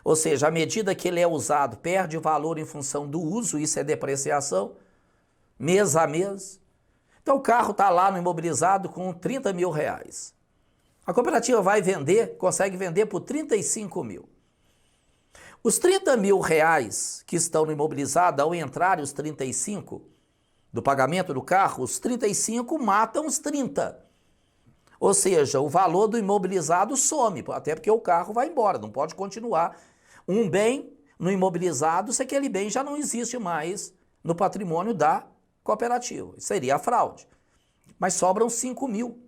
Speaker 1: Ou seja, à medida que ele é usado, perde valor em função do uso, isso é depreciação. Mês a mês. Então o carro está lá no imobilizado com 30 mil reais. A cooperativa vai vender, consegue vender por 35 mil. Os 30 mil reais que estão no imobilizado, ao entrar os 35 do pagamento do carro, os 35 matam os 30. Ou seja, o valor do imobilizado some, até porque o carro vai embora, não pode continuar. Um bem no imobilizado, se aquele bem já não existe mais no patrimônio da cooperativa. Seria a fraude. Mas sobram 5 mil.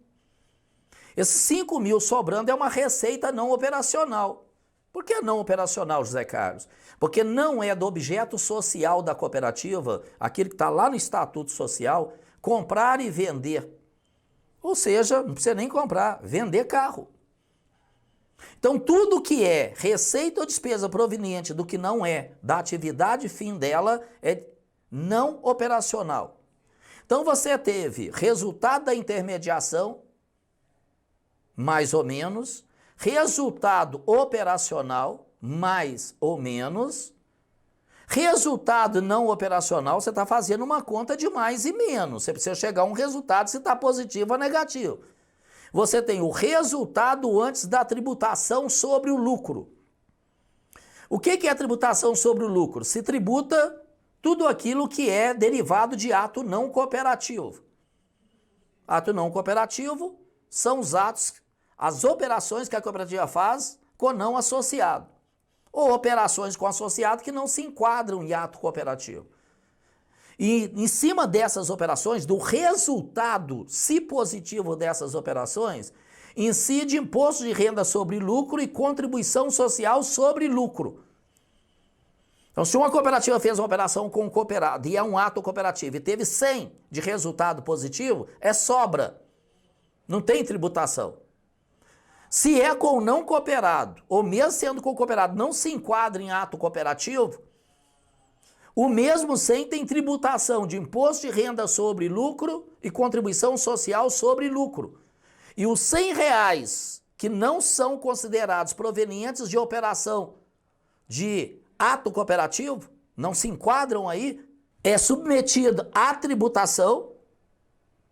Speaker 1: Esses 5 mil sobrando é uma receita não operacional. Por que não operacional, José Carlos? Porque não é do objeto social da cooperativa, aquele que está lá no Estatuto Social, comprar e vender. Ou seja, não precisa nem comprar, vender carro. Então, tudo que é receita ou despesa proveniente do que não é da atividade fim dela é não operacional. Então, você teve resultado da intermediação, mais ou menos, resultado operacional, mais ou menos, resultado não operacional, você está fazendo uma conta de mais e menos. Você precisa chegar a um resultado se está positivo ou negativo. Você tem o resultado antes da tributação sobre o lucro. O que é a tributação sobre o lucro? Se tributa tudo aquilo que é derivado de ato não cooperativo. Ato não cooperativo são os atos, as operações que a cooperativa faz com não associado. Ou operações com associado que não se enquadram em ato cooperativo. E em cima dessas operações, do resultado, se positivo dessas operações, incide imposto de renda sobre lucro e contribuição social sobre lucro. Então, se uma cooperativa fez uma operação com um cooperado e é um ato cooperativo e teve 100 de resultado positivo, é sobra. Não tem tributação. Se é com não cooperado, ou mesmo sendo com cooperado, não se enquadra em ato cooperativo, o mesmo 100 tem tributação de imposto de renda sobre lucro e contribuição social sobre lucro. E os R$100 que não são considerados provenientes de operação de ato cooperativo, não se enquadram aí, é submetido à tributação,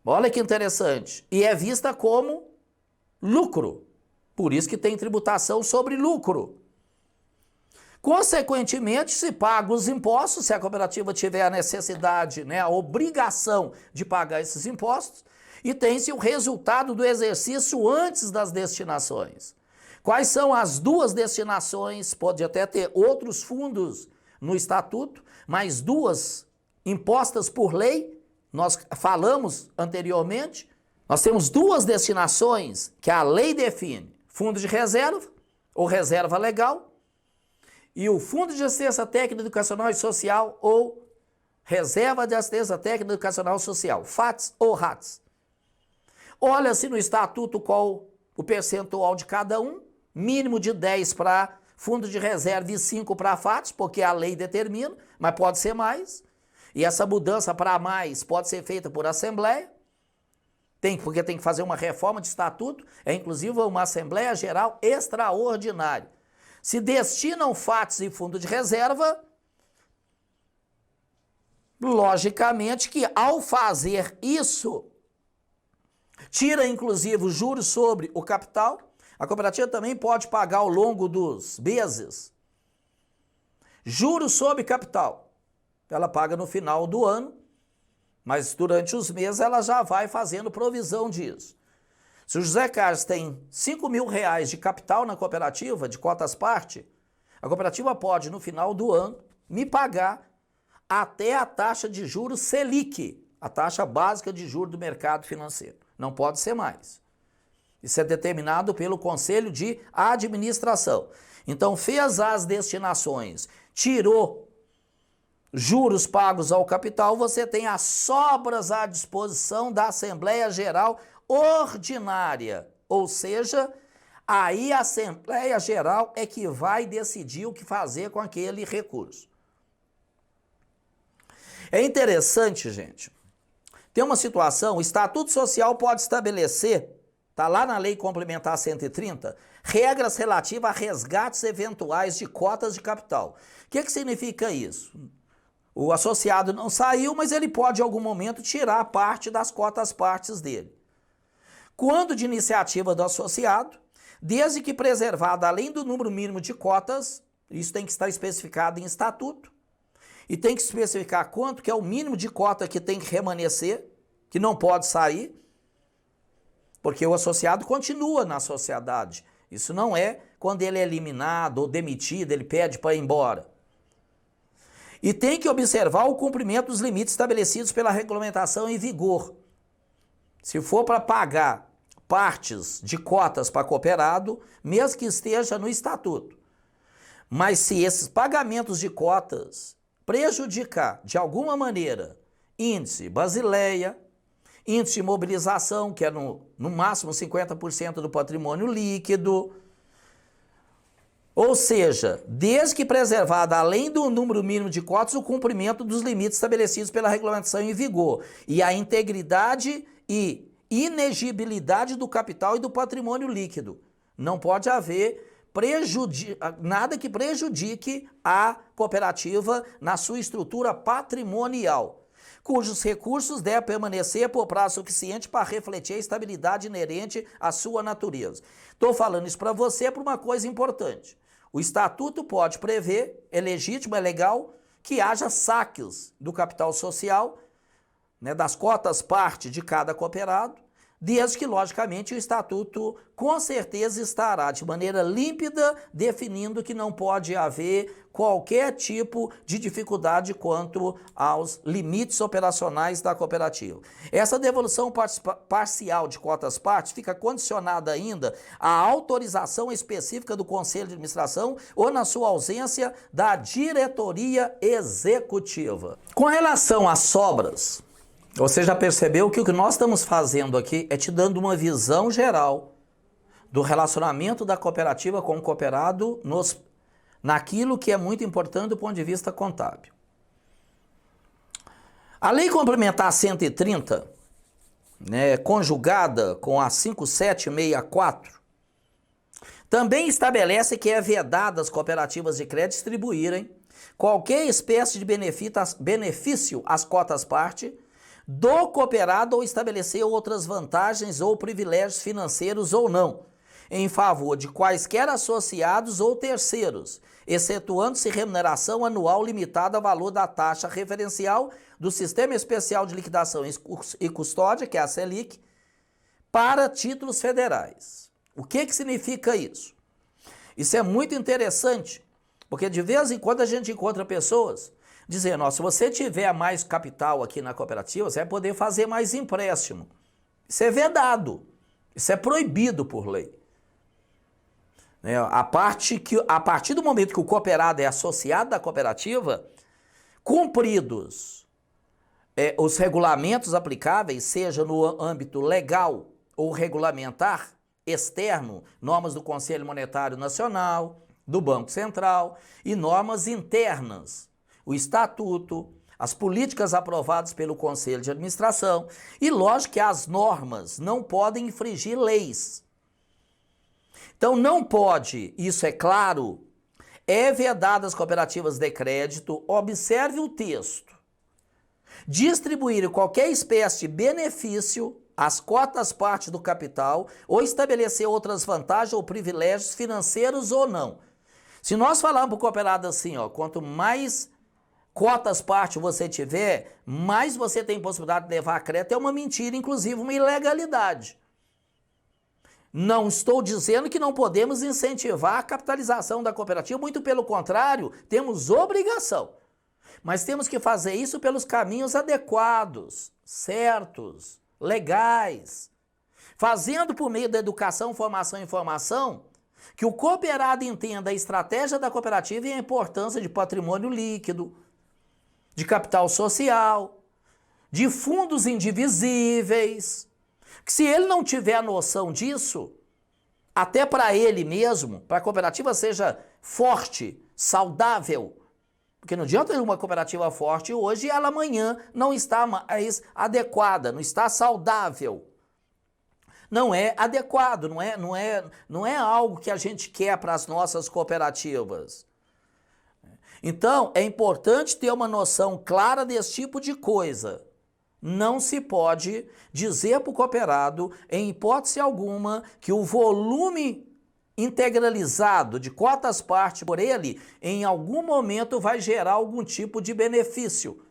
Speaker 1: olha que interessante, e é vista como lucro. Por isso que tem tributação sobre lucro. Consequentemente, se paga os impostos, se a cooperativa tiver a necessidade, né, a obrigação de pagar esses impostos, e tem-se o resultado do exercício antes das destinações. Quais são as duas destinações? Pode até ter outros fundos no estatuto, mas duas impostas por lei, nós falamos anteriormente, nós temos duas destinações que a lei define, fundo de reserva ou reserva legal, e o Fundo de Assistência Técnica Educacional e Social ou Reserva de Assistência Técnica Educacional e Social, FATS ou RATS. Olha-se no estatuto qual o percentual de cada um, mínimo de 10 para Fundo de Reserva e 5 para FATS, porque a lei determina, mas pode ser mais. E essa mudança para mais pode ser feita por Assembleia, porque tem que fazer uma reforma de estatuto, é inclusive uma Assembleia Geral extraordinária. Se destinam FATS e fundo de reserva, logicamente que ao fazer isso, tira inclusive os juros sobre o capital, a cooperativa também pode pagar ao longo dos meses juros sobre capital. Ela paga no final do ano, mas durante os meses ela já vai fazendo provisão disso. Se o José Carlos tem R$5.000 de capital na cooperativa, de cotas parte, a cooperativa pode, no final do ano, me pagar até a taxa de juros Selic, a taxa básica de juros do mercado financeiro. Não pode ser mais. Isso é determinado pelo Conselho de Administração. Então, fez as destinações, tirou juros pagos ao capital, você tem as sobras à disposição da Assembleia Geral Ordinária, ou seja, aí a Assembleia Geral é que vai decidir o que fazer com aquele recurso. É interessante, gente, tem uma situação, o Estatuto Social pode estabelecer, está lá na Lei Complementar 130, regras relativas a resgates eventuais de cotas de capital. O que significa isso? O associado não saiu, mas ele pode, em algum momento, tirar parte das cotas partes dele. Quando de iniciativa do associado, desde que preservada além do número mínimo de cotas, isso tem que estar especificado em estatuto, e tem que especificar quanto que é o mínimo de cota que tem que remanescer, que não pode sair, porque o associado continua na sociedade. Isso não é quando ele é eliminado ou demitido, ele pede para ir embora. E tem que observar o cumprimento dos limites estabelecidos pela regulamentação em vigor. Se for para pagar partes de cotas para cooperado, mesmo que esteja no estatuto. Mas se esses pagamentos de cotas prejudicar, de alguma maneira, índice Basileia, índice de mobilização, que é no máximo 50% do patrimônio líquido, ou seja, desde que preservada, além do número mínimo de cotas, o cumprimento dos limites estabelecidos pela regulamentação em vigor e a integridade e inegibilidade do capital e do patrimônio líquido. Não pode haver nada que prejudique a cooperativa na sua estrutura patrimonial, cujos recursos devem permanecer por prazo suficiente para refletir a estabilidade inerente à sua natureza. Estou falando isso para você por uma coisa importante. O estatuto pode prever, é legítimo, é legal, que haja saques do capital social, né, das cotas parte de cada cooperado, desde que, logicamente, o estatuto com certeza estará de maneira límpida definindo que não pode haver qualquer tipo de dificuldade quanto aos limites operacionais da cooperativa. Essa devolução parcial de cotas partes fica condicionada ainda à autorização específica do Conselho de Administração ou, na sua ausência, da diretoria executiva. Com relação às sobras, você já percebeu que o que nós estamos fazendo aqui é te dando uma visão geral do relacionamento da cooperativa com o cooperado naquilo que é muito importante do ponto de vista contábil. A Lei Complementar 130, né, conjugada com a 5764, também estabelece que é vedado às cooperativas de crédito distribuírem qualquer espécie de benefício às cotas parte do cooperado ou estabelecer outras vantagens ou privilégios financeiros ou não, em favor de quaisquer associados ou terceiros, excetuando-se remuneração anual limitada ao valor da taxa referencial do Sistema Especial de Liquidação e Custódia, que é a Selic, para títulos federais. O que significa isso? Isso é muito interessante, porque de vez em quando a gente encontra pessoas dizendo, ó, se você tiver mais capital aqui na cooperativa, você vai poder fazer mais empréstimo. Isso é vedado, isso é proibido por lei. A partir do momento que o cooperado é associado da cooperativa, cumpridos os regulamentos aplicáveis, seja no âmbito legal ou regulamentar, externo, normas do Conselho Monetário Nacional, do Banco Central e normas internas, o estatuto, as políticas aprovadas pelo Conselho de Administração e, lógico, que as normas não podem infringir leis. Então, não pode, isso é claro, é vedado às cooperativas de crédito, observe o texto, distribuir qualquer espécie de benefício às cotas parte do capital ou estabelecer outras vantagens ou privilégios financeiros ou não. Se nós falarmos para o cooperado assim, ó, quanto mais cotas parte você tiver, mais você tem possibilidade de levar a crédito, é uma mentira, inclusive uma ilegalidade. Não estou dizendo que não podemos incentivar a capitalização da cooperativa, muito pelo contrário, temos obrigação. Mas temos que fazer isso pelos caminhos adequados, certos, legais. Fazendo por meio da educação, formação e informação, que o cooperado entenda a estratégia da cooperativa e a importância de patrimônio líquido, de capital social, de fundos indivisíveis. Que se ele não tiver a noção disso, até para ele mesmo, para a cooperativa seja forte, saudável, porque não adianta uma cooperativa forte hoje e ela amanhã não está mais adequada, não está saudável. Não é adequado, não é algo que a gente quer para as nossas cooperativas. Então, é importante ter uma noção clara desse tipo de coisa. Não se pode dizer para o cooperado, em hipótese alguma, que o volume integralizado de cotas parte por ele, em algum momento vai gerar algum tipo de benefício,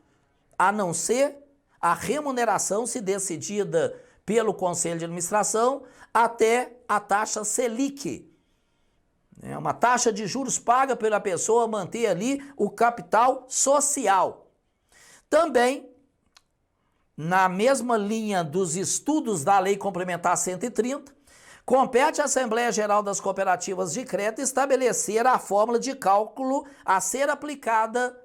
Speaker 1: a não ser a remuneração se decidida pelo Conselho de Administração até a taxa Selic. É uma taxa de juros paga pela pessoa manter ali o capital social. Também, na mesma linha dos estudos da Lei Complementar 130, compete à Assembleia Geral das Cooperativas de Crédito estabelecer a fórmula de cálculo a ser aplicada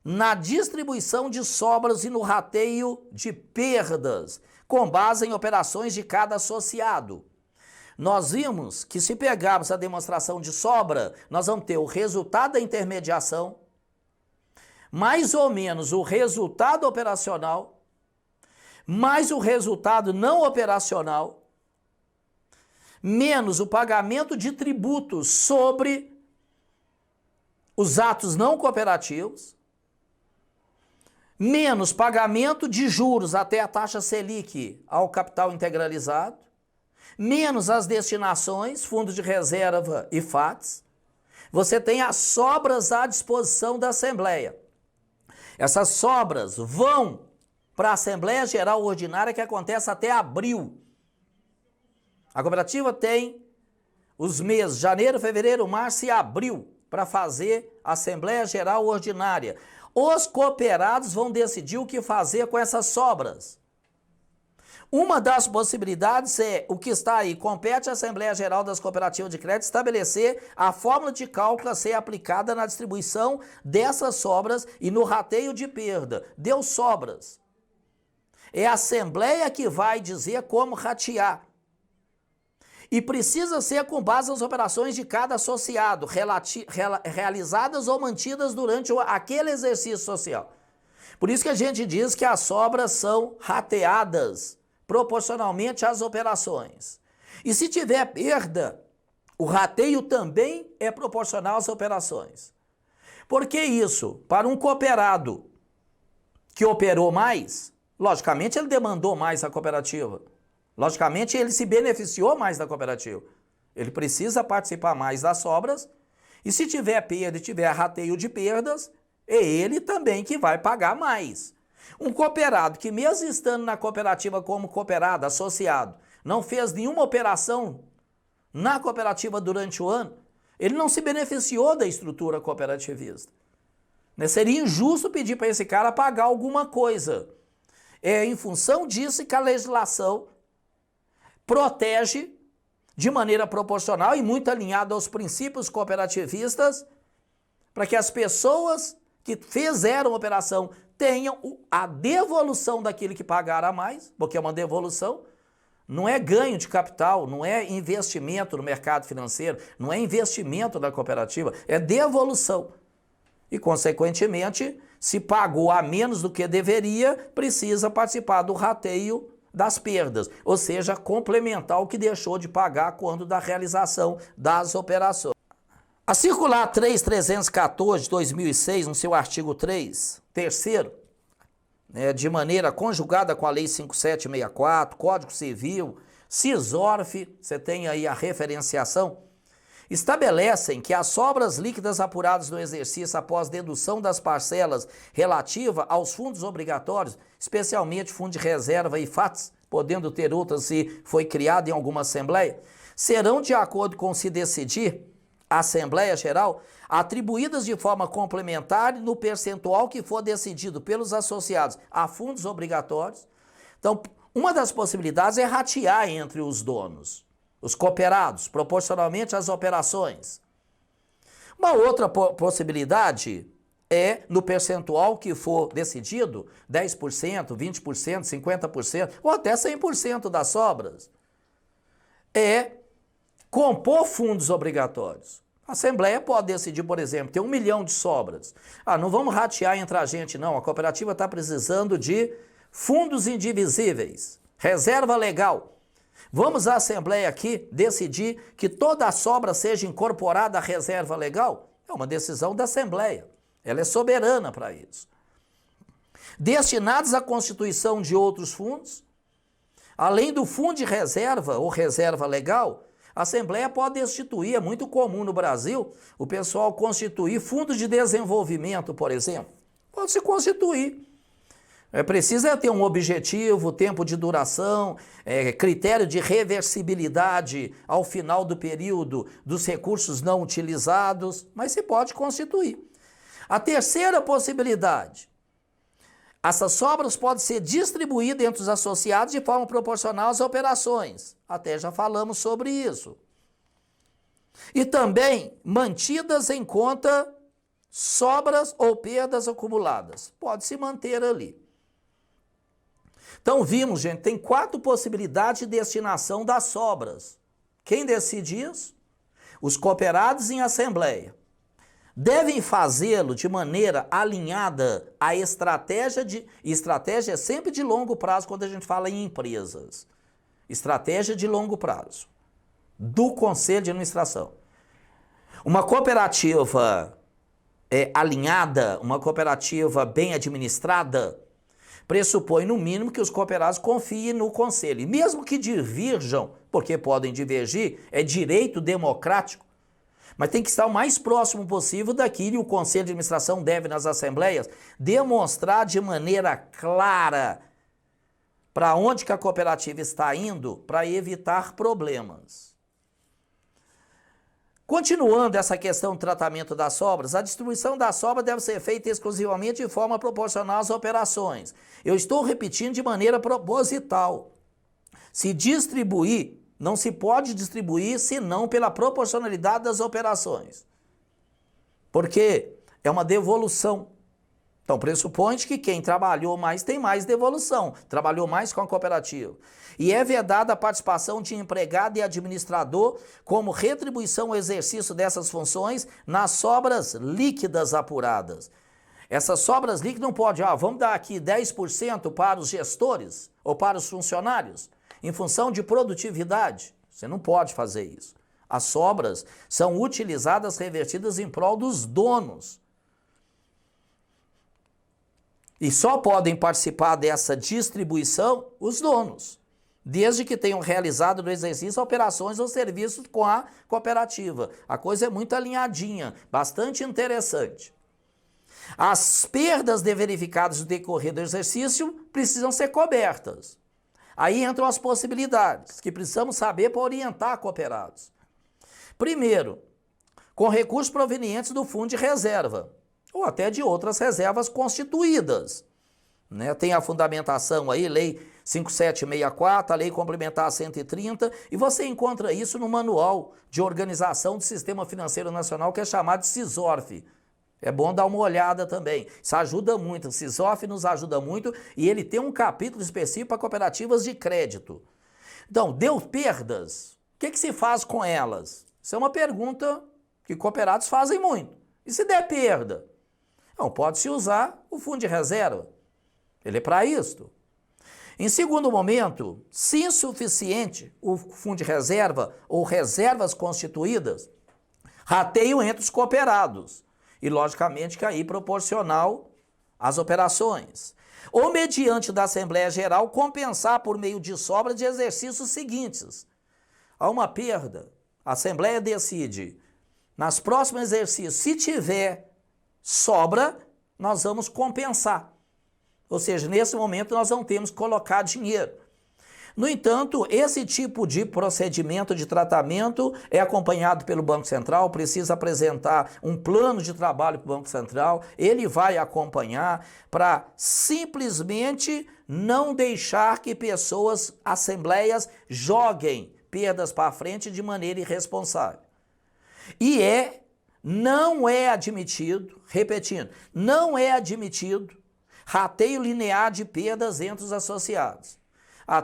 Speaker 1: na distribuição de sobras e no rateio de perdas, com base em operações de cada associado. Nós vimos que se pegarmos a demonstração de sobra, nós vamos ter o resultado da intermediação, mais ou menos o resultado operacional, mais o resultado não operacional, menos o pagamento de tributos sobre os atos não cooperativos, menos pagamento de juros até a taxa Selic ao capital integralizado, menos as destinações, fundos de reserva e FATs, você tem as sobras à disposição da Assembleia. Essas sobras vão para a Assembleia Geral Ordinária que acontece até abril. A cooperativa tem os meses janeiro, fevereiro, março e abril para fazer a Assembleia Geral Ordinária. Os cooperados vão decidir o que fazer com essas sobras. Uma das possibilidades é o que está aí, compete à Assembleia Geral das Cooperativas de Crédito estabelecer a fórmula de cálculo a ser aplicada na distribuição dessas sobras e no rateio de perda. Deu sobras. É a Assembleia que vai dizer como ratear. E precisa ser com base nas operações de cada associado, realizadas ou mantidas durante aquele exercício social. Por isso que a gente diz que as sobras são rateadas proporcionalmente às operações. E se tiver perda, o rateio também é proporcional às operações. Por que isso? Para um cooperado que operou mais, logicamente ele demandou mais a cooperativa. Logicamente, ele se beneficiou mais da cooperativa. Ele precisa participar mais das sobras e se tiver perda e tiver rateio de perdas, é ele também que vai pagar mais. Um cooperado que mesmo estando na cooperativa como cooperado, associado, não fez nenhuma operação na cooperativa durante o ano, ele não se beneficiou da estrutura cooperativista. Seria injusto pedir para esse cara pagar alguma coisa. É em função disso que a legislação protege de maneira proporcional e muito alinhada aos princípios cooperativistas para que as pessoas que fizeram a operação tenham a devolução daquilo que pagaram a mais, porque é uma devolução, não é ganho de capital, não é investimento no mercado financeiro, não é investimento da cooperativa, é devolução. E, consequentemente, se pagou a menos do que deveria, precisa participar do rateio das perdas, ou seja, complementar o que deixou de pagar quando da realização das operações. A Circular 3.314 de 2006, no seu artigo 3, terceiro, de maneira conjugada com a Lei 5764, Código Civil, CISORF, você tem aí a referenciação, estabelecem que as sobras líquidas apuradas no exercício após dedução das parcelas relativa aos fundos obrigatórios, especialmente fundo de reserva e FATs, podendo ter outras se foi criado em alguma assembleia, serão, de acordo com se decidir a Assembleia Geral, atribuídas de forma complementar no percentual que for decidido pelos associados a fundos obrigatórios. Então, uma das possibilidades é ratear entre os donos, os cooperados, proporcionalmente às operações. Uma outra possibilidade é no percentual que for decidido, 10%, 20%, 50% ou até 100% das sobras, é compor fundos obrigatórios. A Assembleia pode decidir, por exemplo, ter 1 milhão de sobras. Não vamos ratear entre a gente, não. A cooperativa está precisando de fundos indivisíveis, reserva legal. Vamos à Assembleia aqui decidir que toda a sobra seja incorporada à reserva legal? É uma decisão da Assembleia. Ela é soberana para isso. Destinados à constituição de outros fundos, além do fundo de reserva ou reserva legal, a Assembleia pode instituir, é muito comum no Brasil, o pessoal constituir fundos de desenvolvimento, por exemplo. Pode se constituir. Precisa ter um objetivo, tempo de duração, critério de reversibilidade ao final do período dos recursos não utilizados, mas se pode constituir. A terceira possibilidade, essas sobras podem ser distribuídas entre os associados de forma proporcional às operações. Até já falamos sobre isso. E também mantidas em conta sobras ou perdas acumuladas. Pode se manter ali. Então vimos, gente, tem 4 possibilidades de destinação das sobras. Quem decide isso? Os cooperados em assembleia. Devem fazê-lo de maneira alinhada à estratégia estratégia é sempre de longo prazo quando a gente fala em empresas. Estratégia de longo prazo do Conselho de Administração. Uma cooperativa alinhada, uma cooperativa bem administrada, pressupõe no mínimo que os cooperados confiem no Conselho. E mesmo que divirjam, porque podem divergir, é direito democrático, mas tem que estar o mais próximo possível daquilo e o Conselho de Administração deve, nas assembleias, demonstrar de maneira clara para onde que a cooperativa está indo para evitar problemas. Continuando essa questão do tratamento das sobras, a distribuição da sobra deve ser feita exclusivamente de forma proporcional às operações. Eu estou repetindo de maneira proposital. Se distribuir, não se pode distribuir senão pela proporcionalidade das operações. Porque é uma devolução. Então, pressupõe que quem trabalhou mais tem mais devolução, trabalhou mais com a cooperativa. E é vedada a participação de empregado e administrador como retribuição ao exercício dessas funções nas sobras líquidas apuradas. Essas sobras líquidas não pode, vamos dar aqui 10% para os gestores ou para os funcionários, em função de produtividade. Você não pode fazer isso. As sobras são utilizadas, revertidas em prol dos donos. E só podem participar dessa distribuição os donos, desde que tenham realizado no exercício operações ou serviços com a cooperativa. A coisa é muito alinhadinha, bastante interessante. As perdas verificadas no decorrer do exercício precisam ser cobertas. Aí entram as possibilidades que precisamos saber para orientar cooperados. Primeiro, com recursos provenientes do fundo de reserva, ou até de outras reservas constituídas. Tem a fundamentação aí, Lei 5764, a Lei Complementar 130, e você encontra isso no Manual de Organização do Sistema Financeiro Nacional, que é chamado de SISORF. É bom dar uma olhada também. Isso ajuda muito. O SISORF nos ajuda muito e ele tem um capítulo específico para cooperativas de crédito. Então, deu perdas? O que se faz com elas? Isso é uma pergunta que cooperados fazem muito. E se der perda? Não, pode-se usar o fundo de reserva. Ele é para isto. Em segundo momento, se insuficiente o fundo de reserva ou reservas constituídas, rateio entre os cooperados. E, logicamente, que aí proporcional às operações. Ou, mediante da Assembleia Geral, compensar por meio de sobra de exercícios seguintes. Há uma perda, a Assembleia decide, nas próximos exercícios, se tiver sobra, nós vamos compensar. Ou seja, nesse momento nós não temos que colocar dinheiro. No entanto, esse tipo de procedimento de tratamento é acompanhado pelo Banco Central, precisa apresentar um plano de trabalho para o Banco Central, ele vai acompanhar para simplesmente não deixar que pessoas, assembleias, joguem perdas para frente de maneira irresponsável. E não é admitido, repetindo, não é admitido rateio linear de perdas entre os associados.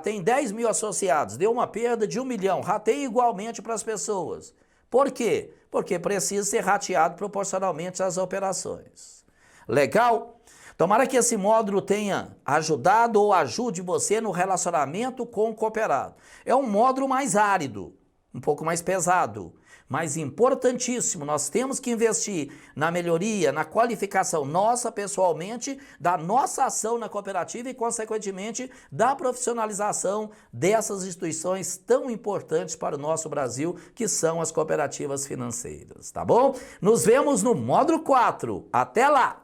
Speaker 1: Tem 10 mil associados, deu uma perda de 1 milhão, rateia igualmente para as pessoas. Por quê? Porque precisa ser rateado proporcionalmente às operações. Legal? Tomara que esse módulo tenha ajudado ou ajude você no relacionamento com o cooperado. É um módulo mais árido, um pouco mais pesado, mas importantíssimo. Nós temos que investir na melhoria, na qualificação nossa, pessoalmente, da nossa ação na cooperativa e, consequentemente, da profissionalização dessas instituições tão importantes para o nosso Brasil, que são as cooperativas financeiras, tá bom? Nos vemos no módulo 4. Até lá!